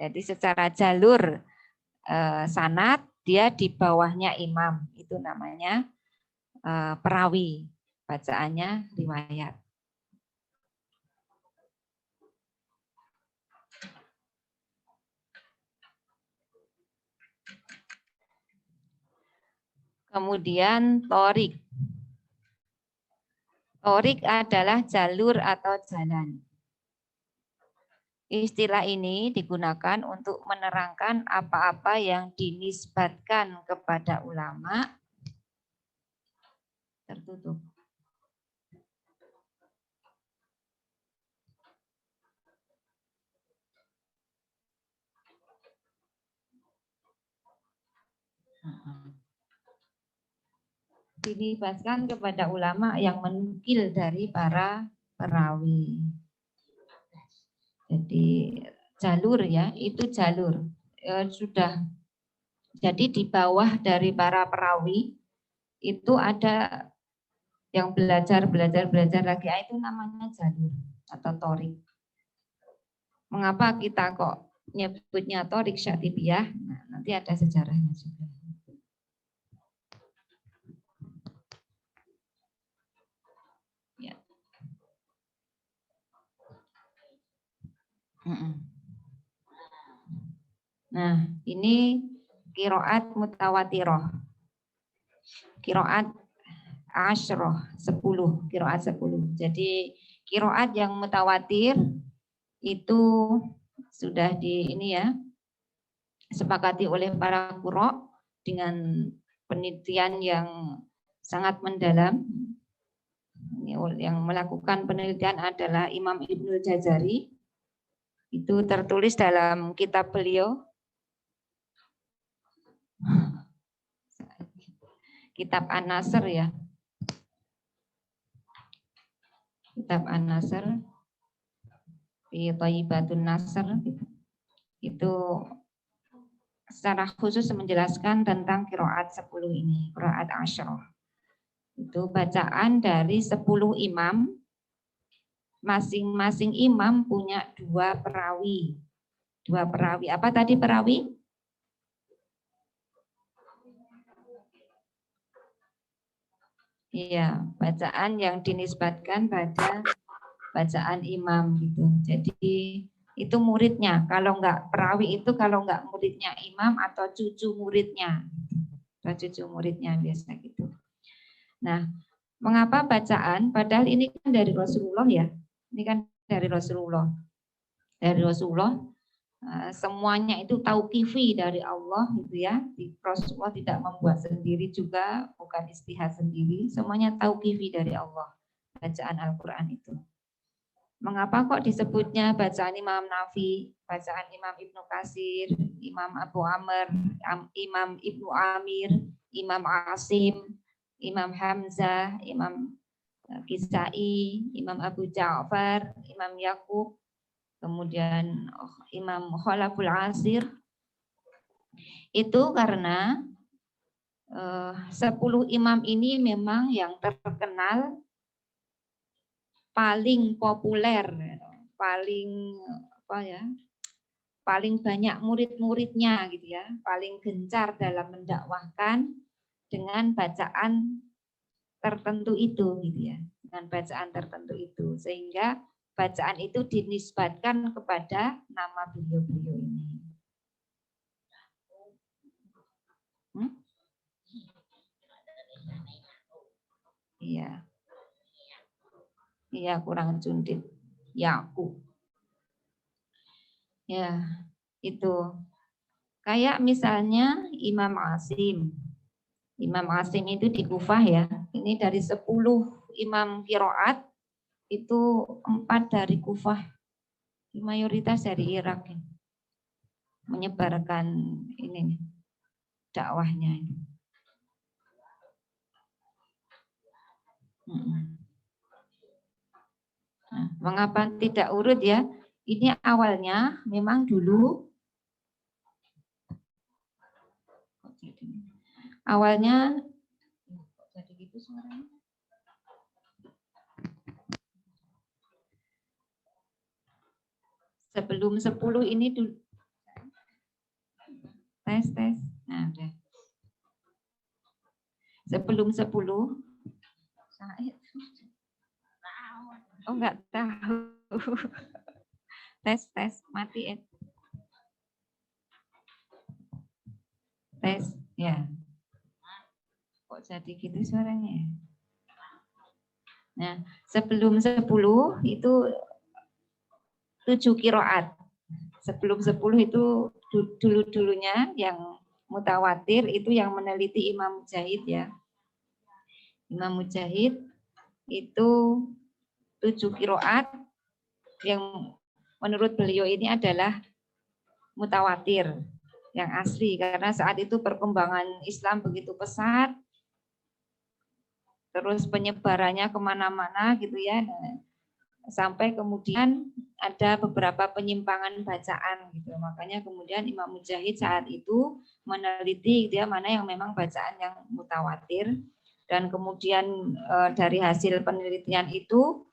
Jadi secara jalur sanad dia di bawahnya imam, itu namanya perawi, bacaannya riwayat. Kemudian torik. Torik adalah jalur atau jalan. Istilah ini digunakan untuk menerangkan apa-apa yang dinisbatkan kepada ulama tertutup. Dinisbatkan kepada ulama yang menukil dari para perawi. Jadi jalur ya, itu jalur. Sudah. Jadi di bawah dari para perawi itu ada yang belajar lagi, itu namanya jalur atau torik. Mengapa kita kok nyebutnya torik Syatibiyah? Nah, nanti ada sejarahnya juga. Nah, ini qiraat mutawatirah. Qiraat asyroh 10, qiraat 10. Jadi qiraat yang mutawatir itu sudah sepakati oleh para qurra dengan penelitian yang sangat mendalam. Yang melakukan penelitian adalah Imam Ibnul Jazari. Itu tertulis dalam kitab beliau, kitab An-Nasr ya. Kitab An-Nasr, fi Thayyibatun Nasr, itu secara khusus menjelaskan tentang qiraat 10 ini, qiraat asyroh. Itu bacaan dari 10 imam, masing-masing imam punya 2 perawi. 2 perawi. Apa tadi perawi? Iya, bacaan yang dinisbatkan pada bacaan imam gitu. Jadi itu muridnya. Kalau enggak perawi itu kalau enggak muridnya imam atau cucu muridnya. Atau cucu muridnya biasa gitu. Nah, mengapa bacaan? Padahal ini kan dari Rasulullah ya. Ini kan dari Rasulullah. Dari Rasulullah semuanya itu tauqifi dari Allah gitu ya. Rasulullah tidak membuat sendiri juga, bukan istihad sendiri, semuanya tauqifi dari Allah. Bacaan Al-Qur'an itu. Mengapa kok disebutnya bacaan Imam Nafi, bacaan Imam Ibnu Katsir, Imam Abu Amr, Imam Ibnu Amir, Imam Asim, Imam Hamzah, Imam Kisai, Imam Abu Ja'far, Imam Yakub, kemudian Imam Khalaful Asir. Itu karena 10 imam ini memang yang terkenal, paling populer, paling paling banyak murid-muridnya gitu ya, paling gencar dalam mendakwahkan dengan bacaan tertentu itu gitu ya, dengan bacaan tertentu itu, sehingga bacaan itu dinisbatkan kepada nama beliau-beliau ini. Iya. Iya, kurang cundit. Yakub. Ya, itu. Kayak misalnya Imam Asim. Imam Asim itu di Kufah ya. Ini dari 10 imam qiraat itu 4 dari Kufah. Mayoritas dari Irak. Menyebarkan ini dakwahnya ini. Nah, mengapa tidak urut ya? Ini awalnya memang dulu jadi gitu suaranya. Sebelum 10 ini dulu tes. Nah, udah. Sebelum 10 oh enggak tahu. tes matiin. Tes ya. Kok jadi gitu suaranya? Nah, sebelum 10 itu 7 qiraat. Sebelum 10 itu dulu-dulunya yang mutawatir itu yang meneliti Imam Mujahid ya. Imam Mujahid itu 7 qiraat yang menurut beliau ini adalah mutawatir yang asli, karena saat itu perkembangan Islam begitu pesat, terus penyebarannya kemana-mana gitu ya, sampai kemudian ada beberapa penyimpangan bacaan gitu. Makanya kemudian Imam Mujahid saat itu meneliti dia mana yang memang bacaan yang mutawatir, dan kemudian dari hasil penelitian itu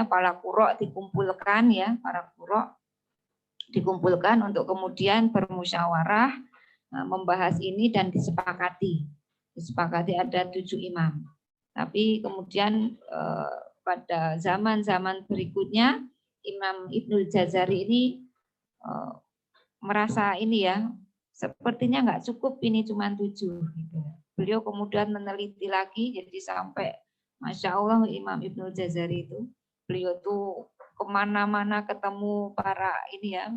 para qurra dikumpulkan ya, para qurra dikumpulkan untuk kemudian bermusyawarah membahas ini dan disepakati ada 7 imam. Tapi kemudian pada zaman-zaman berikutnya Imam Ibnul Jazari ini merasa ini ya, sepertinya nggak cukup ini cuma 7. Gitu. Beliau kemudian meneliti lagi, jadi sampai Masya Allah Imam Ibnul Jazari itu, beliau tuh kemana-mana ketemu para ini ya,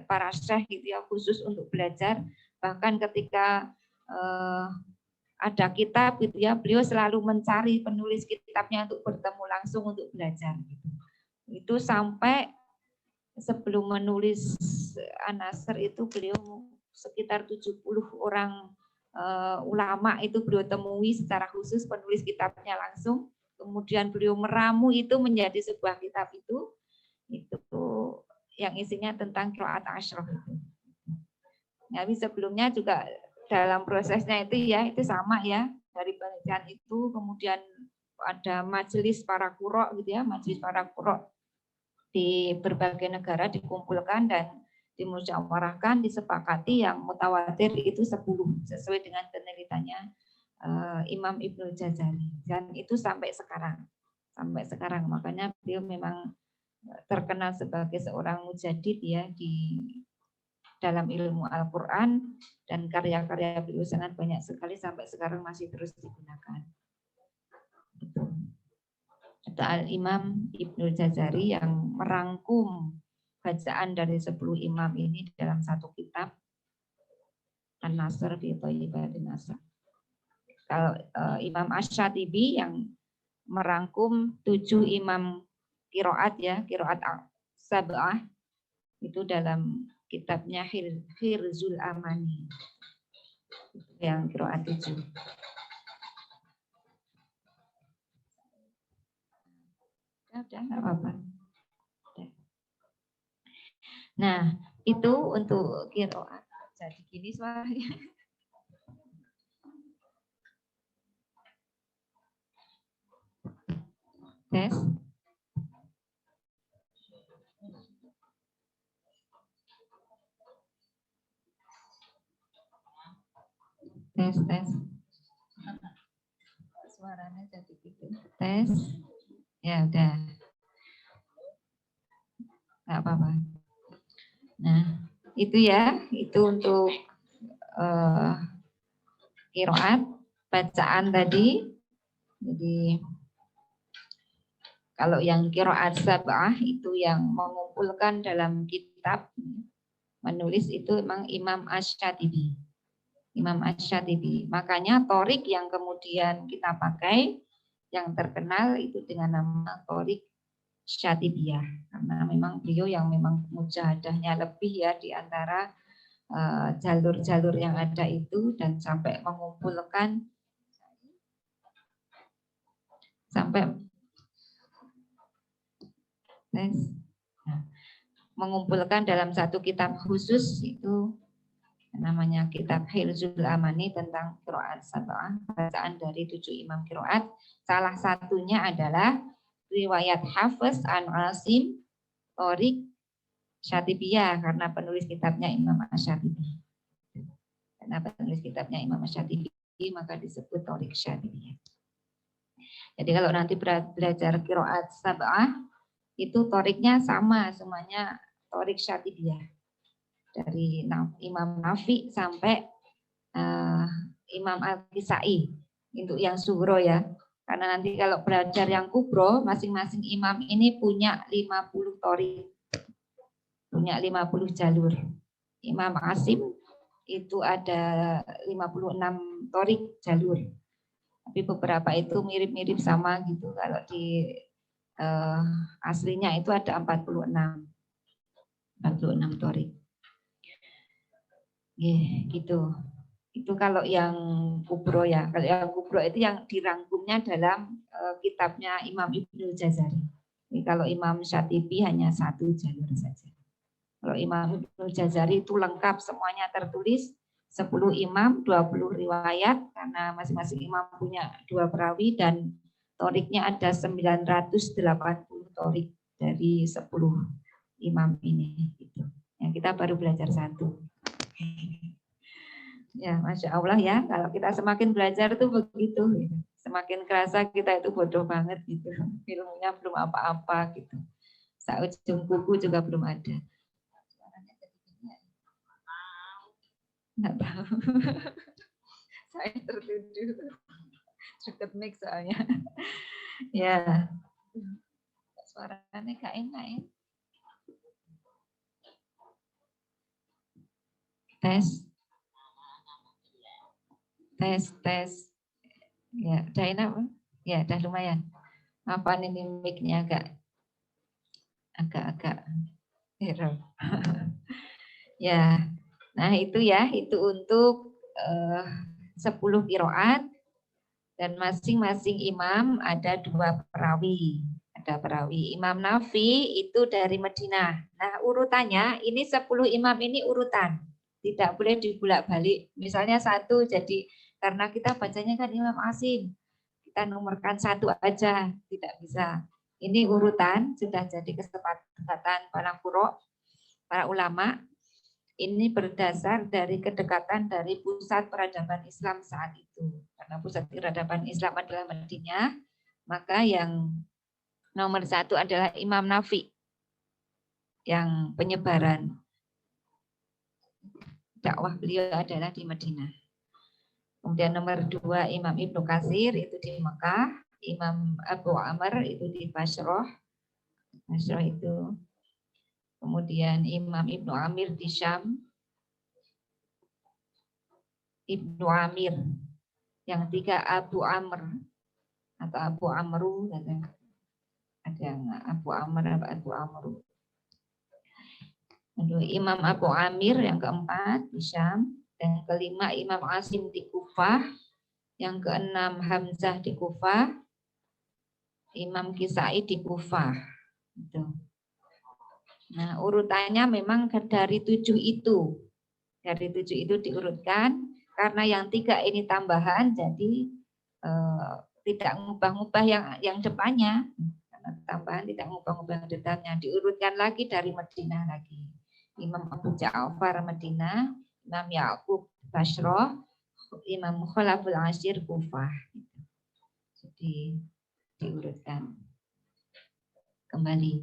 para syekh gitu ya, khusus untuk belajar. Bahkan ketika ada kitab gitu ya, beliau selalu mencari penulis kitabnya untuk bertemu langsung untuk belajar. Gitu. Itu sampai sebelum menulis An-Nasr itu beliau sekitar 70 orang ulama itu beliau temui secara khusus penulis kitabnya langsung. Kemudian beliau meramu itu menjadi sebuah kitab itu yang isinya tentang qiraat asyraf itu. Tapi sebelumnya juga dalam prosesnya itu ya itu sama ya, dari penelitian itu kemudian ada majelis para qurra gitu ya, majelis para qurra di berbagai negara dikumpulkan dan dimusyawarahkan, disepakati yang mutawatir itu 10 sesuai dengan penelitiannya Imam Ibnul Jazari, dan itu sampai sekarang makanya beliau memang terkenal sebagai seorang mujadid ya di dalam ilmu Al-Quran, dan karya-karya beliau sangat banyak sekali sampai sekarang masih terus digunakan. Itu Al-Imam Ibnul Jazari yang merangkum bacaan dari 10 imam ini dalam satu kitab, An-Nasr fi Thayyibatin Nasr. Kalau Imam Asy-Syatibi yang merangkum 7 imam qiraat ya, qiraat sab'ah itu dalam kitabnya Hirzul Amani yang qiraat 7. Udah nggak apa-apa. Nah, itu untuk qiraat. Jadi gini suaranya. Tes. Tes. Suaranya jadi gitu. Tes. Ya udah. Nggak apa-apa. Nah, itu ya, itu untuk qiraat bacaan tadi. Jadi kalau yang qiraat sab'ah itu yang mengumpulkan dalam kitab menulis itu memang Imam Asy-Syatibi. Imam Asy-Syatibi. Makanya Thorik yang kemudian kita pakai yang terkenal itu dengan nama Thorik Syatibiyah, karena memang beliau yang memang mujahadahnya lebih ya di antara jalur-jalur yang ada itu, dan sampai mengumpulkan dalam satu kitab khusus itu namanya kitab Hirzul Amani tentang qiraat sab'ah, bacaan dari 7 imam qiraat. Salah satunya adalah riwayat Hafiz an Asim Thorik Syatibiyah, karena penulis kitabnya Imam Asy-Syatibi. Karena penulis kitabnya Imam Asy-Syatibi maka disebut Thorik Syatibiyah. Jadi kalau nanti belajar qiraat sab'ah itu toriknya sama semuanya Thorik Syatibiyah. Dari Imam Nafi sampai Imam Al-Kisai untuk yang sugro ya. Karena nanti kalau belajar yang kubro, masing-masing imam ini punya 50 torik. Punya 50 jalur. Imam Asim itu ada 56 torik jalur. Tapi beberapa itu mirip-mirip sama gitu. Kalau di aslinya itu ada 46 torik. Gitu. Itu kalau yang kubro ya. Kalau yang kubro itu yang dirangkumnya dalam kitabnya Imam Ibnul Jazari. Jadi kalau Imam Syatibi hanya 1 jalur saja. Kalau Imam Ibnul Jazari itu lengkap semuanya tertulis, 10 imam, 20 riwayat, karena masing-masing imam punya 2 perawi, dan toriknya ada 980 torik dari 10 imam ini. Gitu. Yang kita baru belajar 1. Ya, Masya Allah ya, kalau kita semakin belajar itu begitu, gitu. Semakin kerasa kita itu bodoh banget gitu, ilmunya belum apa-apa gitu. Ujung kuku juga belum ada. Nggak tahu. Saya tertuduh. Deket mic soalnya. Ya. Suaranya gak enak ya. Tes. Ya, udah enak, Bang? Ya, udah lumayan. Apa ini mic-nya agak error. Ya. Nah, itu ya, itu untuk 10 qiraat dan masing-masing imam ada 2 perawi. Ada perawi. Imam Nafi itu dari Madinah. Nah, urutannya ini 10 imam ini urutan. Tidak boleh dibulak-balik. Misalnya satu jadi karena kita bacanya kan Imam Asim. Kita nomorkan satu aja, tidak bisa. Ini urutan sudah jadi kesepakatan para ulama. Ini berdasar dari kedekatan dari pusat peradaban Islam saat itu. Karena pusat peradaban Islam adalah Madinah, maka yang nomor 1 adalah Imam Nafi, yang penyebaran dakwah beliau adalah di Madinah. Kemudian nomor 2 Imam Ibnu Katsir itu di Mekah, Imam Abu Amr itu di Basrah itu. Kemudian Imam Ibnu Amir di Syam, Ibnu Amir. Yang 3 Abu Amr atau Abu Amru, ada yang Abu Amr atau Abu Amru. Imam Abu Amir yang keempat di Syam, dan kelima Imam Asim di Kufah, yang keenam Hamzah di Kufah, Imam Kisai di Kufah. Gitu. Nah, urutannya memang dari 7 itu. Dari 7 itu diurutkan, karena yang 3 ini tambahan, jadi tidak ngubah-ngubah yang depannya. Karena tambahan tidak ngubah-ngubah yang depannya. Diurutkan lagi dari Madinah lagi. Imam Abu Ja'far Madinah, Imam Ya'qub Basrah, Imam Khalaful Ashir Kufah. Jadi diurutkan kembali.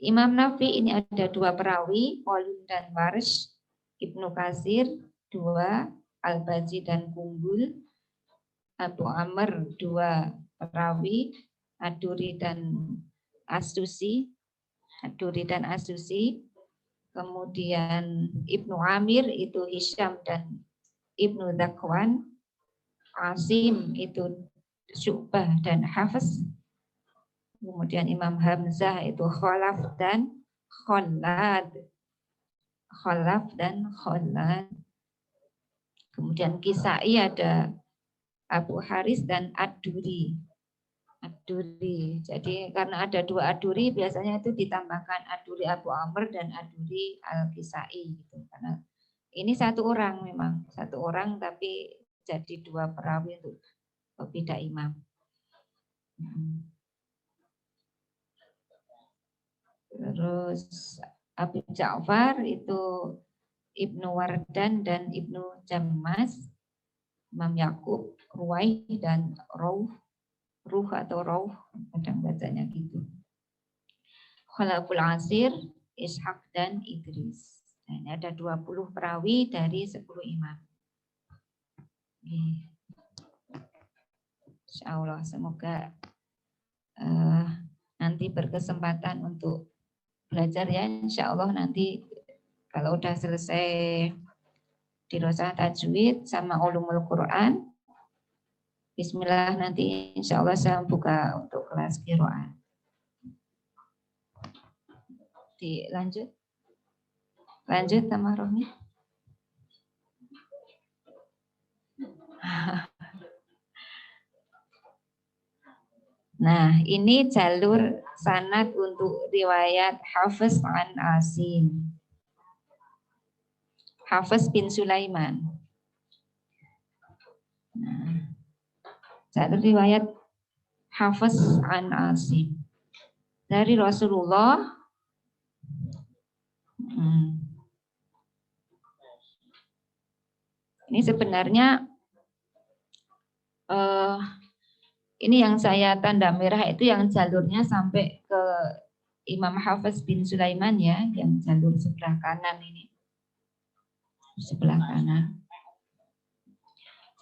Imam Nafi ini ada 2 perawi, Qaulun dan Warsh, Ibnu Katsir 2, Al-Bazi dan Kumbul, Abu Amr 2 perawi, Aduri dan Astusi, kemudian Ibnu Amir itu Hisham dan Ibnu Dzakwan, Asim itu Syu'bah dan Hafiz. Kemudian Imam Hamzah itu Khalaf dan Khalad. Kemudian Kisai ada Abu Haris dan Ad-Duri. Jadi karena ada 2 Ad-Duri, biasanya itu ditambahkan Ad-Duri Abu Amr dan Ad-Duri Al-Kisai gitu. Karena ini 1 orang memang, 1 orang tapi jadi 2 perawi untuk beda imam. Terus Abu Ja'far itu Ibnu Wardan dan Ibnu Jammas, Imam Yakub, Ruwai dan Ruh, kadang bacanya gitu. Khalaful Ashir, Ishaq dan Idris. Nah, ini ada 20 perawi dari 10 imam. Insya Allah semoga nanti berkesempatan untuk belajar ya. Insya Allah nanti kalau udah selesai dirosah tajwid sama ulumul Quran, bismillah nanti insya Allah saya buka untuk kelas qiraat. Lanjut sama Rohmi. Nah, ini jalur sanad untuk riwayat Hafiz an Asim. Hafiz bin Sulaiman. Nah, jalur riwayat Hafiz an Asim dari Rasulullah. Ini sebenarnya Ini yang saya tanda merah itu yang jalurnya sampai ke Imam Hafiz bin Sulaiman ya, yang jalur sebelah kanan ini. Sebelah kanan.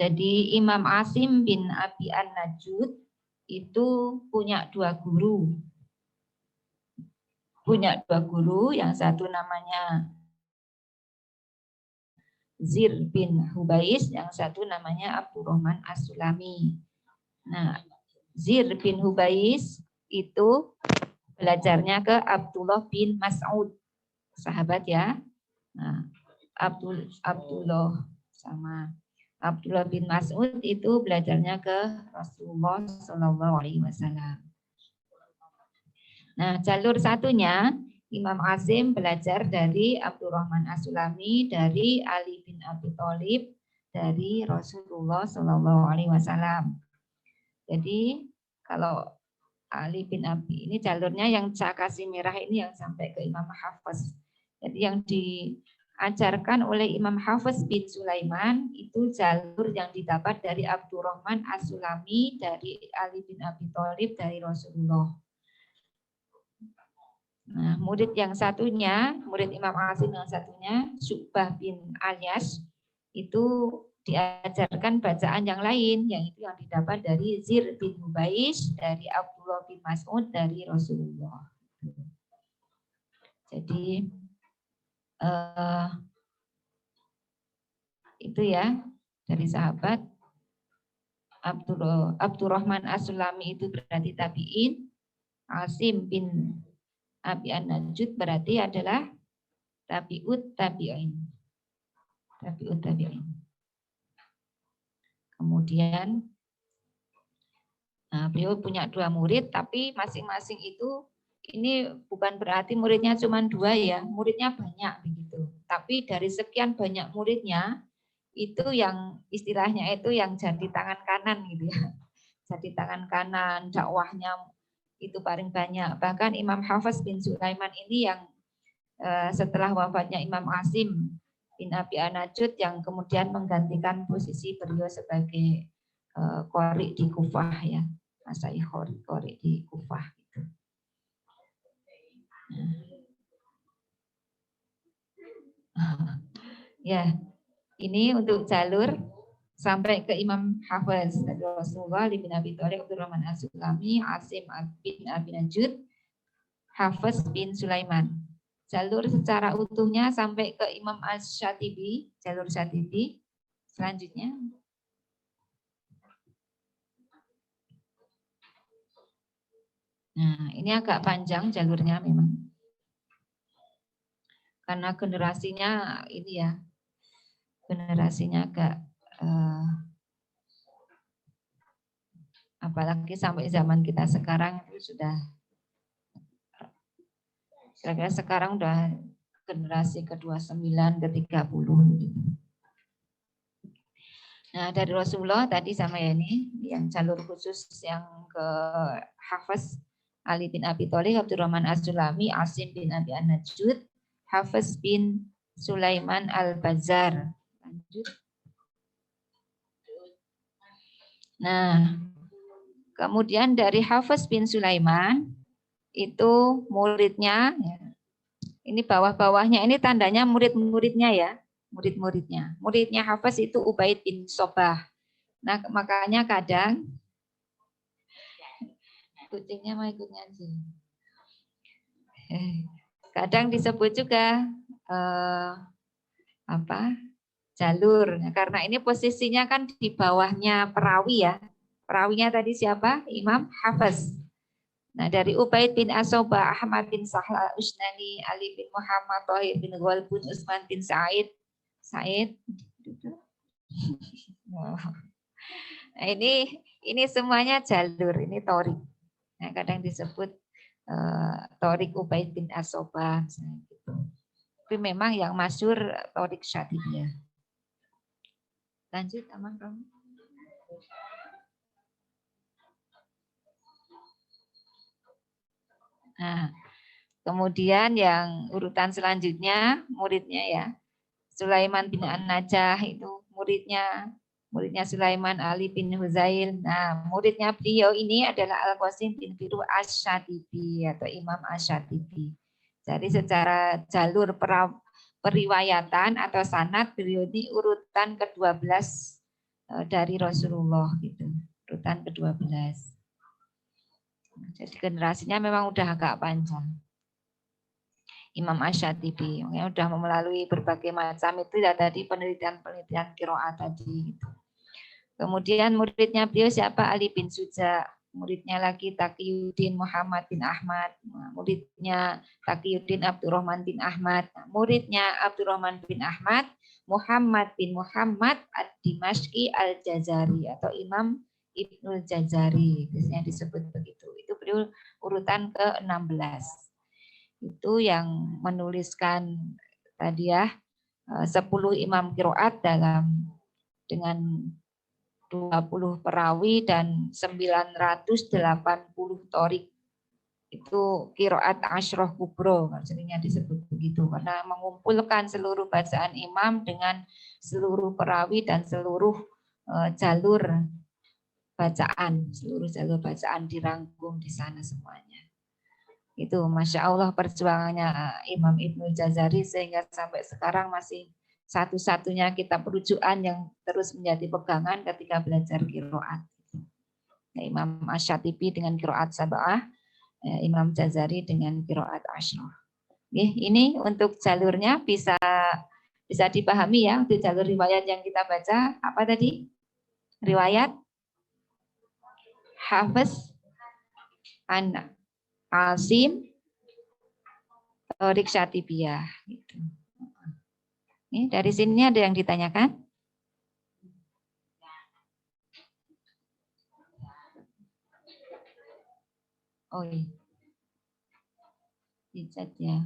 Jadi Imam Asim bin Abi An-Najud itu punya dua guru. Punya dua guru, yang satu namanya Zir bin Hubais, yang satu namanya Abdurrahman As-Sulami. Nah, Zir bin Hubais itu belajarnya ke Abdullah bin Mas'ud, sahabat ya. Nah, Abdullah sama Abdullah bin Mas'ud itu belajarnya ke Rasulullah Shallallahu Alaihi Wasallam. Nah, jalur satunya Imam Asim belajar dari Abdurrahman As-Sulami, dari Ali bin Abi Thalib, dari Rasulullah Shallallahu Alaihi Wasallam. Jadi kalau Ali bin Abi ini jalurnya yang saya kasih merah ini yang sampai ke Imam Hafiz. Jadi yang diajarkan oleh Imam Hafiz bin Sulaiman itu jalur yang didapat dari Abdurrahman As-Sulami, dari Ali bin Abi Thalib, dari Rasulullah. Nah, murid yang satunya, murid Imam Asim yang satunya, Syu'bah bin Alyas, itu diajarkan bacaan yang lain, yang itu yang didapat dari Zir bin Hubais, dari Abdullah bin Mas'ud, dari Rasulullah. Jadi itu ya dari sahabat. Abdurrahman As-Sulami itu berarti tabi'in, Asim bin Abi An-Najud berarti adalah tabi'ut tabi'in. Tabi'ut tabi'in. Kemudian beliau punya dua murid, tapi masing-masing itu ini bukan berarti muridnya cuma dua ya, muridnya banyak begitu. Tapi dari sekian banyak muridnya itu yang istilahnya itu yang jadi tangan kanan gitu ya. Jadi tangan kanan dakwahnya itu paling banyak. Bahkan Imam Hafiz bin Sulaiman ini yang setelah wafatnya Imam Asim bin Abi An-Najud yang kemudian menggantikan posisi beliau sebagai qori di Kufah ya, masai qori di Kufah gitu. Ya, ini untuk jalur sampai ke Imam Hafiz dari Rasulullah bin Abi Thalib, Abdurrahman As-Sulami, Asim bin Abi Najud, Hafiz bin Sulaiman. Jalur secara utuhnya sampai ke Imam Asy-Syatibi, jalur Syatibi. Selanjutnya. Nah, ini agak panjang jalurnya memang. Karena generasinya ini ya, generasinya agak apalagi sampai zaman kita sekarang itu sudah kira-kira sekarang udah generasi ke-29, ke-30 gitu. Nah, dari Rasulullah tadi sama ya ini yang jalur khusus yang ke Hafiz Ali bin Abi Thalib, Abdurrahman As-Sulami, Asim bin Abi An-Najud, Hafiz bin Sulaiman Al-Bazar. Lanjut. Nah, kemudian dari Hafiz bin Sulaiman itu muridnya, ini bawah-bawahnya ini tandanya murid-muridnya ya, murid-muridnya. Muridnya Hafiz itu Ubaid bin Sobah. Nah, makanya kadang kucingnya mau ikut ngaji. Kadang disebut juga jalur, karena ini posisinya kan di bawahnya perawi ya. Perawinya tadi siapa? Imam Hafiz. Nah, dari Ubaid bin Asobah, Ahmad bin Sahla Usnani, Ali bin Muhammad, Thahir bin Ghalbun, Utsman bin Said. Nah, ini semuanya jalur, ini torik. Nah, kadang disebut torik Ubaid bin Asobah. Gitu. Tapi memang yang masyhur torik Syatibiyah. Lanjut, Aman kamu. Nah, kemudian yang urutan selanjutnya muridnya ya Sulaiman bin An-Najah itu muridnya muridnya Sulaiman Ali bin Huzail. Nah, muridnya beliau ini adalah Al-Qasim bin Firuh Asy-Syatibi atau Imam Asy-Syatibi. Jadi secara jalur periwayatan atau sanad beliau ini urutan ke-12 dari Rasulullah gitu. Urutan ke-12. Jadi generasinya memang udah agak panjang. Imam Asy-Syatibi yang sudah melalui berbagai macam itu ya tadi penelitian-penelitian qiraat tadi gitu. Kemudian muridnya beliau siapa? Ali bin Suja. Muridnya lagi Taqiyuddin Muhammad bin Ahmad. Muridnya Taqiyuddin Abdurrahman bin Ahmad. Muridnya Abdurrahman bin Ahmad, Muhammad bin Muhammad Ad-Dimashqi Al-Jazari atau Imam Ibnul Jazari. Biasanya disebut begitu. Itu beliau urutan ke-16. Itu yang menuliskan tadi ya 10 imam qiraat dalam dengan 20 perawi dan 980 torik. Itu qiraat Asyroh Kubro, seringnya disebut begitu, karena mengumpulkan seluruh bacaan imam dengan seluruh perawi dan seluruh jalur bacaan, seluruh jalur bacaan dirangkum di sana semuanya. Itu Masya Allah perjuangannya Imam Ibnu Jazari sehingga sampai sekarang masih satu-satunya kitab rujukan yang terus menjadi pegangan ketika belajar qiraat. Imam Asy-Syatibi dengan qiraat sab'ah, Imam Jazari dengan qiraat asyroh. Ini untuk jalurnya bisa dipahami ya, untuk jalur riwayat yang kita baca apa tadi? Riwayat Hafiz an Asim Torik Syatibiyah gitu. Ini dari sini ada yang ditanyakan? Oh iya. Di chat ya.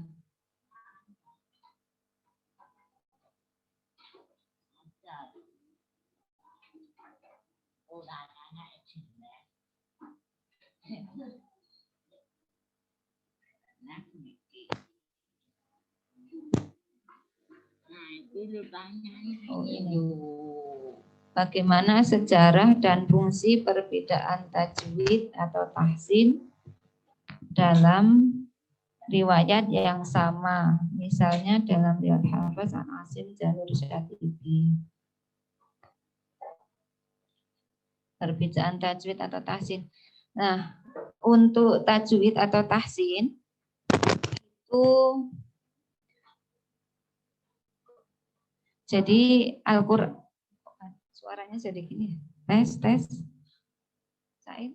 Oh ini. Bagaimana sejarah dan fungsi perbedaan tajwid atau tahsin dalam riwayat yang sama, misalnya dalam riwayat Hafiz an Asim jalur Syatibi. Perbedaan tajwid atau tahsin. Nah, untuk tajwid atau tahsin itu jadi Al-Qur'an, suaranya jadi gini. Tes. Said.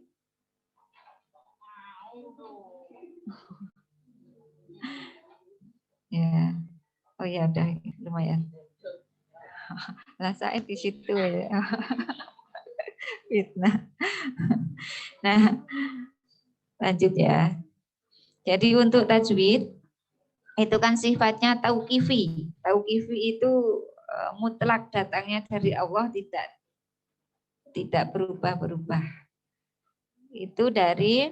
Ya. Oh ya udah lumayan. Lah Said di situ ya. Fitnah. Nah, lanjut ya. Jadi untuk tajwid itu kan sifatnya tauqifi. Tauqifi itu mutlak, datangnya dari Allah, tidak berubah-berubah. Itu dari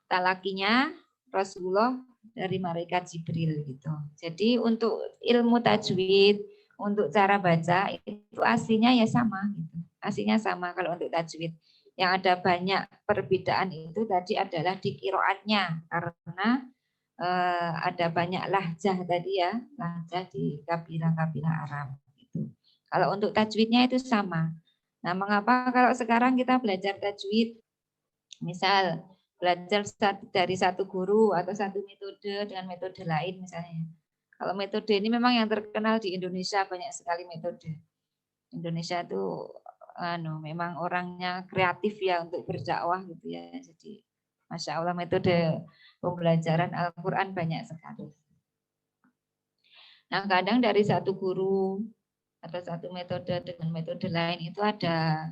talakinya Rasulullah dari malaikat Jibril gitu. Jadi untuk ilmu tajwid, untuk cara baca itu aslinya ya sama gitu. Aslinya sama kalau untuk tajwid. Yang ada banyak perbedaan itu tadi adalah di qiraatnya karena ada banyak lahjah tadi ya, lahjah di kabilah-kabilah Arab gitu. Kalau untuk tajwidnya itu sama. Nah, mengapa kalau sekarang kita belajar tajwid, misal belajar dari satu guru atau satu metode dengan metode lain misalnya. Kalau metode ini memang yang terkenal di Indonesia, banyak sekali metode. Indonesia itu memang orangnya kreatif ya untuk berdakwah gitu ya. Jadi Masya Allah metode pembelajaran Al-Quran banyak sekali. Nah kadang dari satu guru atau satu metode dengan metode lain itu ada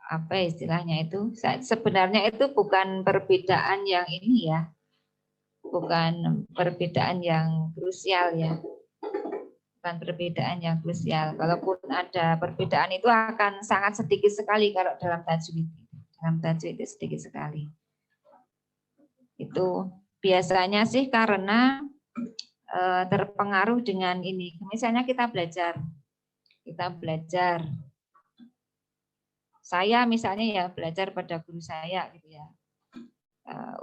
apa istilahnya itu, sebenarnya itu bukan perbedaan yang ini ya, bukan perbedaan yang krusial ya, bukan perbedaan yang krusial. Kalaupun ada perbedaan itu akan sangat sedikit sekali kalau dalam tajwid. Dalam tajwid itu sedikit sekali. Itu biasanya sih karena terpengaruh dengan ini. Misalnya kita belajar kita belajar. Saya misalnya ya belajar pada guru saya gitu ya,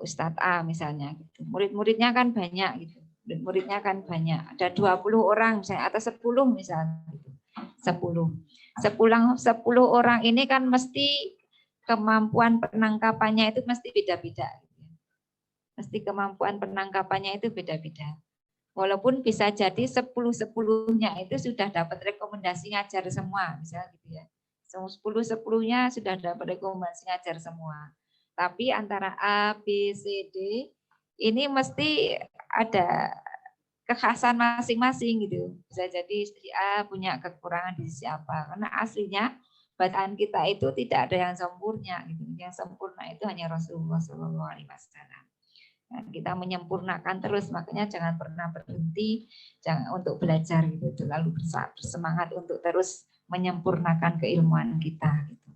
Ustadz A misalnya. Gitu. Murid-muridnya kan banyak gitu. Murid-muridnya kan banyak. Ada 20 orang misalnya atau 10 misalnya. Gitu. 10 orang ini kan mesti kemampuan penangkapannya itu mesti beda-beda. Mesti kemampuan penangkapannya itu beda-beda. Walaupun bisa jadi 10-10-nya itu sudah dapat rekomendasi ngajar semua, misalnya gitu ya. 10-10-nya sudah dapat rekomendasi ngajar semua. Tapi antara A, B, C, D ini mesti ada kekhasan masing-masing gitu. Bisa jadi si A punya kekurangan di sisi apa. Karena aslinya bacaan kita itu tidak ada yang sempurna gitu. Yang sempurna itu hanya Rasulullah SAW. Nah, kita menyempurnakan terus, makanya jangan pernah berhenti untuk belajar gitu, lalu bersemangat untuk terus menyempurnakan keilmuan kita gitu.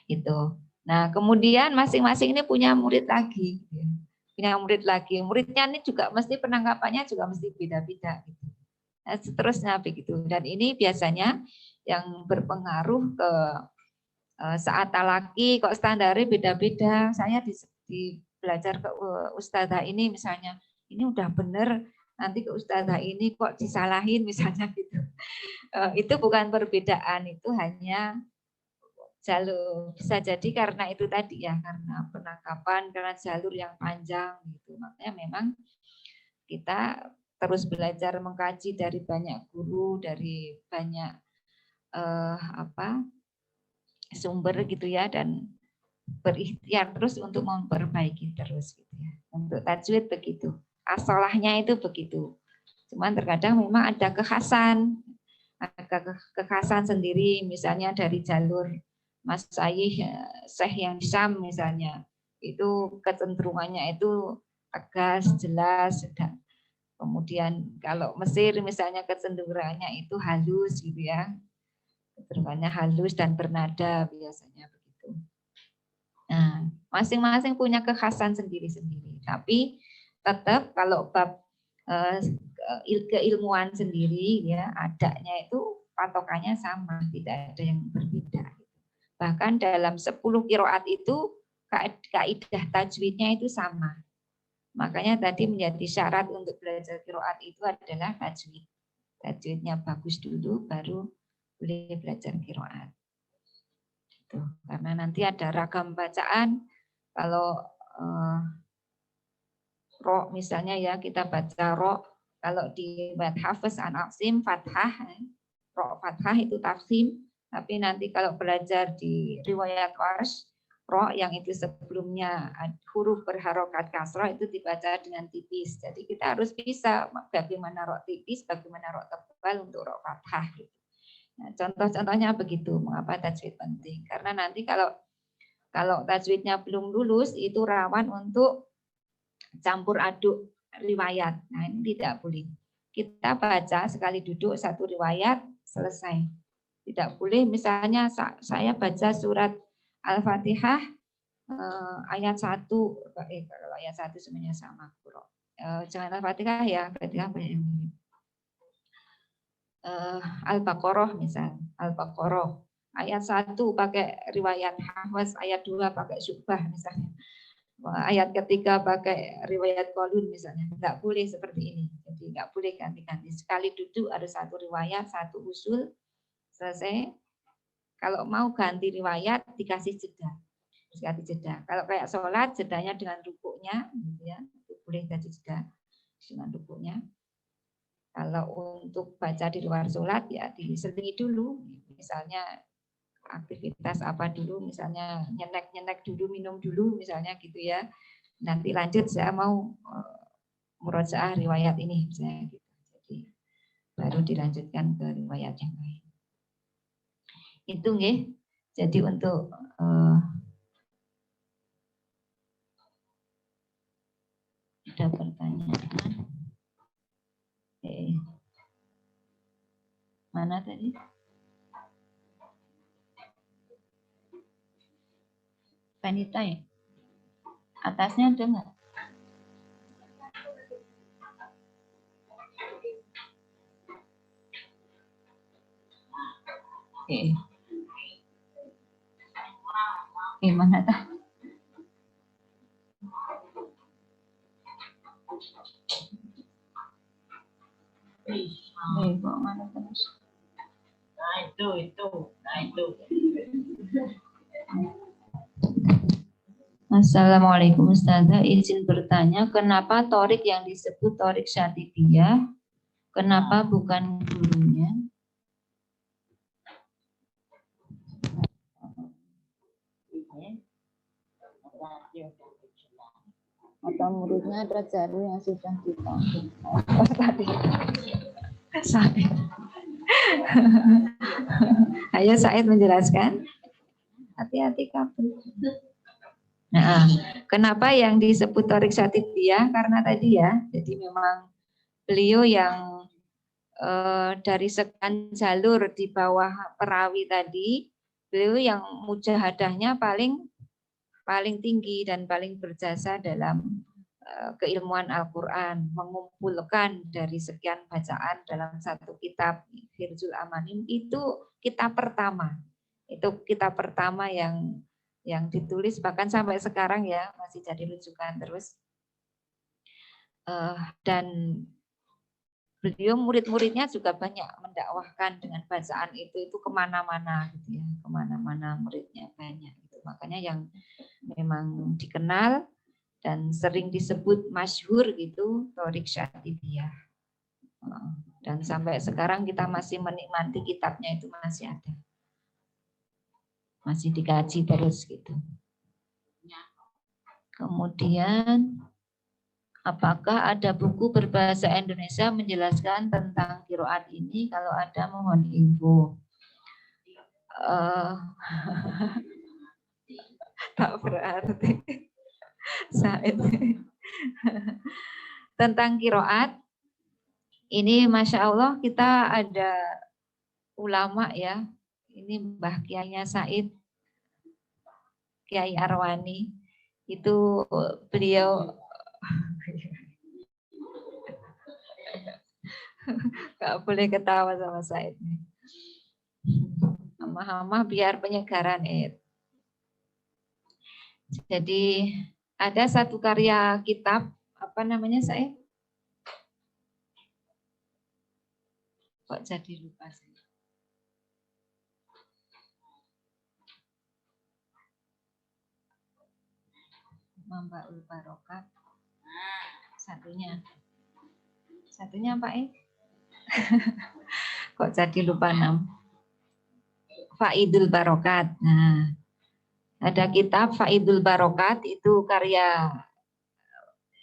Gitu. Nah, kemudian masing-masing ini punya murid lagi gitu. Punya murid lagi. Muridnya ini juga mesti penangkapannya juga mesti beda-beda gitu. Nah, seterusnya begitu. Dan ini biasanya yang berpengaruh ke saat talaki kok standarnya beda-beda. Saya di belajar ke ustazah ini misalnya, ini udah bener, nanti ke ustazah ini kok disalahin misalnya gitu. Itu bukan perbedaan, itu hanya jalur. Bisa jadi karena itu tadi ya, karena penangkapan, karena jalur yang panjang gitu. Makanya memang kita terus belajar mengkaji dari banyak guru, dari banyak sumber gitu ya, dan berikhtiar terus untuk memperbaiki terus gitu ya. Untuk tajwid begitu. Asalahnya itu begitu. Cuman terkadang memang ada kekhasan sendiri, misalnya dari jalur Mas Syekh yang Syam misalnya. Itu kecenderungannya itu tegas, jelas. Kemudian kalau Mesir misalnya kecenderungannya itu halus gitu ya. Kecenderungannya halus dan bernada biasanya begitu. Nah, masing-masing punya kekhasan sendiri-sendiri. Tapi tetap kalau bab keilmuan sendiri ya adanya itu patokannya sama, tidak ada yang berbeda. Bahkan dalam 10 qiraat itu kaidah tajwidnya itu sama. Makanya tadi menjadi syarat untuk belajar qiraat itu adalah tajwid. Tajwidnya bagus dulu baru boleh belajar qiraat. Karena nanti ada ragam bacaan. Kalau ro misalnya ya kita baca ro, kalau di Hafiz an Asim fathah, ro fathah itu tafsim. Tapi nanti kalau belajar di riwayat Warsh, ro yang itu sebelumnya huruf berharokat kasroh itu dibaca dengan tipis. Jadi kita harus bisa bagaimana ro tipis, bagaimana ro tebal untuk ro fathah. Nah, contoh-contohnya begitu. Mengapa tajwid penting? Karena nanti kalau tajwidnya belum lulus itu rawan untuk campur aduk riwayat. Nah, ini tidak boleh. Kita baca sekali duduk satu riwayat selesai. Tidak boleh misalnya saya baca surat Al-Fatihah ayat 1, kalau ayat 1 sebenarnya sama. Jangan Al-Fatihah ya, Fatihah banyak yang mirip. Al-Baqarah misal, Al-Baqarah ayat 1 pakai riwayat Hafs, ayat 2 pakai Syu'bah misalnya. Ayat ketiga pakai riwayat Qalun misalnya. Enggak boleh seperti ini. Jadi enggak boleh ganti-ganti. Sekali duduk ada satu riwayat, satu usul, selesai. Kalau mau ganti riwayat dikasih jeda. Dikasih jeda. Kalau kayak sholat jedanya dengan rukuknya gitu ya. Boleh kasih jeda dengan rukuknya. Kalau untuk baca di luar sholat ya diselingi dulu, misalnya aktivitas apa dulu, misalnya nyenek dulu, minum dulu, misalnya gitu ya. Nanti lanjut saya mau murojaah riwayat ini, misalnya gitu. Jadi baru dilanjutkan ke riwayat yang lain. Itu nggih. Jadi untuk ada pertanyaan. Mana tadi? Vanita ya? Atasnya ada nggak? Oke. Gimana tuh? Kok mana terus?
Nah itu.
Assalamualaikum Ustazah, izin bertanya, kenapa torik yang disebut torik Syatibiyah, kenapa bukan gurunya? Atau muridnya ada jari yang sudah dipanggil? Oh, tadi. Said. Ayo Said menjelaskan. Hati-hati kabur. Nah, kenapa yang disebut torik Syatibiyah? Karena tadi ya, jadi memang beliau yang dari sekian jalur di bawah perawi tadi, beliau yang mujahadahnya paling tinggi dan paling berjasa dalam keilmuan Al-Quran, mengumpulkan dari sekian bacaan dalam satu kitab Hirzul Amanim, itu kitab pertama yang ditulis bahkan sampai sekarang ya masih jadi rujukan terus, dan beliau murid-muridnya juga banyak mendakwahkan dengan bacaan itu kemana-mana gitu ya, kemana-mana muridnya banyak gitu. Makanya yang memang dikenal dan sering disebut masyhur gitu torik Syatibiyah. Dan sampai sekarang kita masih menikmati kitabnya, itu masih ada, masih dikaji terus gitu. Kemudian apakah ada buku berbahasa Indonesia menjelaskan tentang qiraat ini? Kalau ada mohon info. Tak berarti. Said. Tentang qiraat ini Masya Allah kita ada ulama ya. Ini Mbah Kiainya Said, Kiai Arwani. Itu beliau gak boleh ketawa sama Said nih. Mama biar penyegaran Jadi ada satu karya kitab, apa namanya Said? Kok jadi lupa sih? Mambaul Barokat. Satunya apa Kok jadi lupa nam? Faidul Barokat. Nah, ada kitab Faidul Barokat, itu karya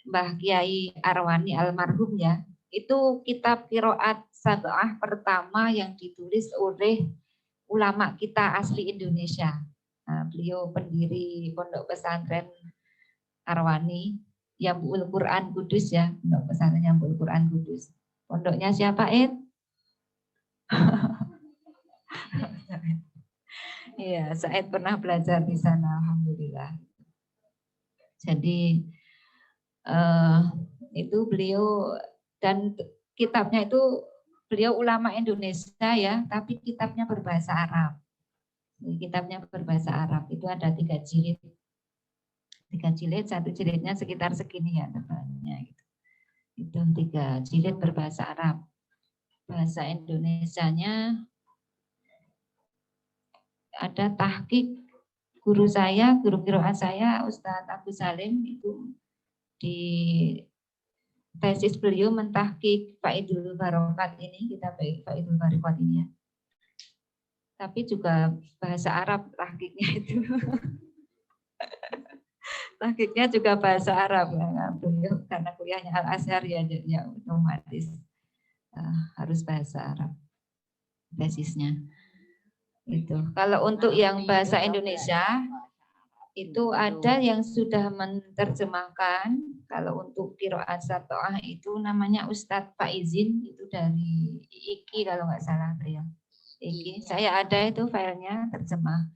Mbah Kiai Arwani almarhum ya. Itu kitab qiraat sab'ah pertama yang ditulis oleh ulama kita asli Indonesia. Nah, beliau pendiri Pondok Pesantren Arwani, Yambul Quran Kudus ya, Pondok Pesantren Yambul Quran Kudus. Pondoknya siapa, Iya, Said pernah belajar di sana, alhamdulillah. Jadi itu beliau, dan kitabnya itu beliau ulama Indonesia ya, tapi kitabnya berbahasa Arab. Kitabnya berbahasa Arab itu ada 3 jilid. 3 jilid, satu jilidnya sekitar segini ya tebalnya gitu. Itu 3 jilid berbahasa Arab. Bahasa Indonesianya ada tahqiq guru saya, guru qiraat saya Ustadz Agus Salim, itu di tesis beliau mentahqiq Faidul Barokat ini, kita Faidul Barokat ini ya. Tapi juga bahasa Arab tahqiqnya itu. Tahqiqnya juga bahasa Arab ya, beliau karena kuliahnya Al Azhar ya otomatis harus bahasa Arab tesisnya. Itu. Kalau untuk yang bahasa Indonesia itu ada yang sudah menerjemahkan. Kalau untuk qiraat sab'ah itu namanya Ustadz Faizin, itu dari IIKI kalau nggak salah beliau. IIKI. Saya ada itu filenya terjemah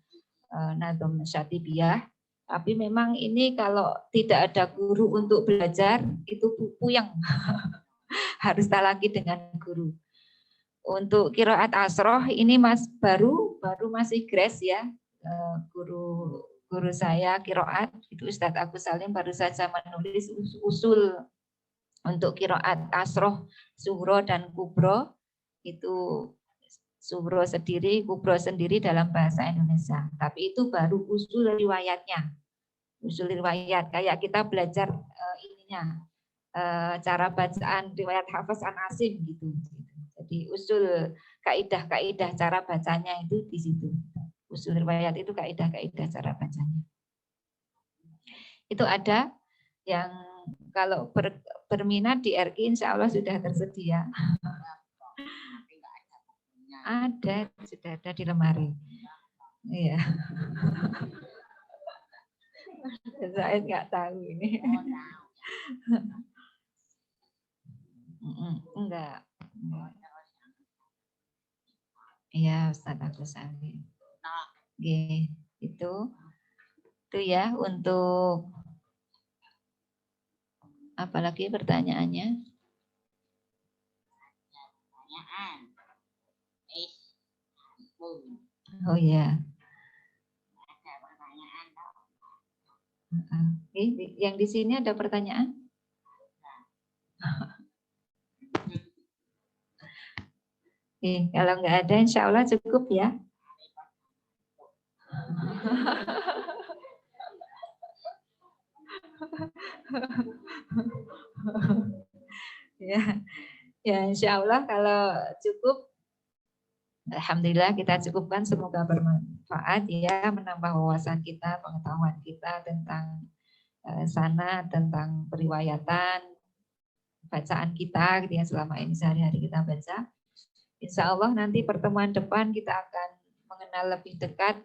Nadhom Syatibiyah. Tapi memang ini kalau tidak ada guru untuk belajar, itu buku yang harus talaki dengan guru. Untuk qiraat asroh ini baru baru masih grace ya, guru saya kiroat itu Ustadz Agus Salim baru saja menulis usul untuk kiroat asroh, suhro dan kubro. Itu suhro sendiri, kubro sendiri dalam bahasa Indonesia. Tapi itu baru usul riwayatnya, usul riwayat kayak kita belajar cara bacaan riwayat Hafiz an Asim gitu. Jadi usul kaidah-kaidah cara bacanya itu di situ. Usul riwayat itu kaidah-kaidah cara bacanya. Itu ada yang kalau berminat di RQ insya Allah sudah tersedia. Ada, sudah ada di lemari. Iya. Saya nggak tahu ini. Enggak. Iya, Ustaz Agus Salim. Oke, itu ya untuk apalagi pertanyaannya? Oh ya. Yang di sini ada pertanyaan? Kalau nggak ada, insya Allah cukup ya. Ya, insya Allah kalau cukup, alhamdulillah kita cukupkan, semoga bermanfaat ya, menambah wawasan kita, pengetahuan kita tentang sana, tentang periwayatan, bacaan kita gitu ya, selama ini sehari-hari kita baca. Insya Allah nanti pertemuan depan kita akan mengenal lebih dekat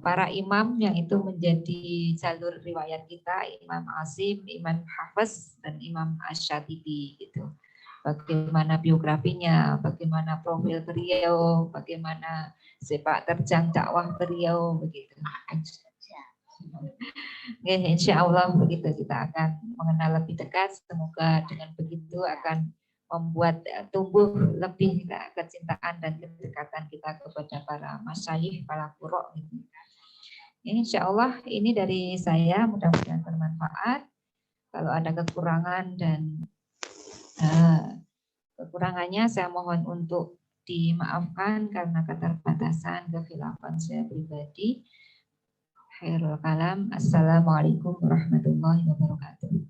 para imam yang itu menjadi jalur riwayat kita, Imam Asim, Imam Hafiz, dan Imam Asy-Syatibi gitu. Bagaimana biografinya, bagaimana profil beliau, bagaimana sepak terjang dakwah beliau begitu. Insya Allah begitu kita akan mengenal lebih dekat. Semoga dengan begitu akan membuat tumbuh lebih kecintaan dan kedekatan kita kepada para masyayikh, para qurra gitu. Insya Allah ini dari saya, mudah-mudahan bermanfaat. Kalau ada kekurangan dan kekurangannya saya mohon untuk dimaafkan karena keterbatasan kekhilafan saya pribadi. Khairul kalam. Assalamualaikum warahmatullahi wabarakatuh.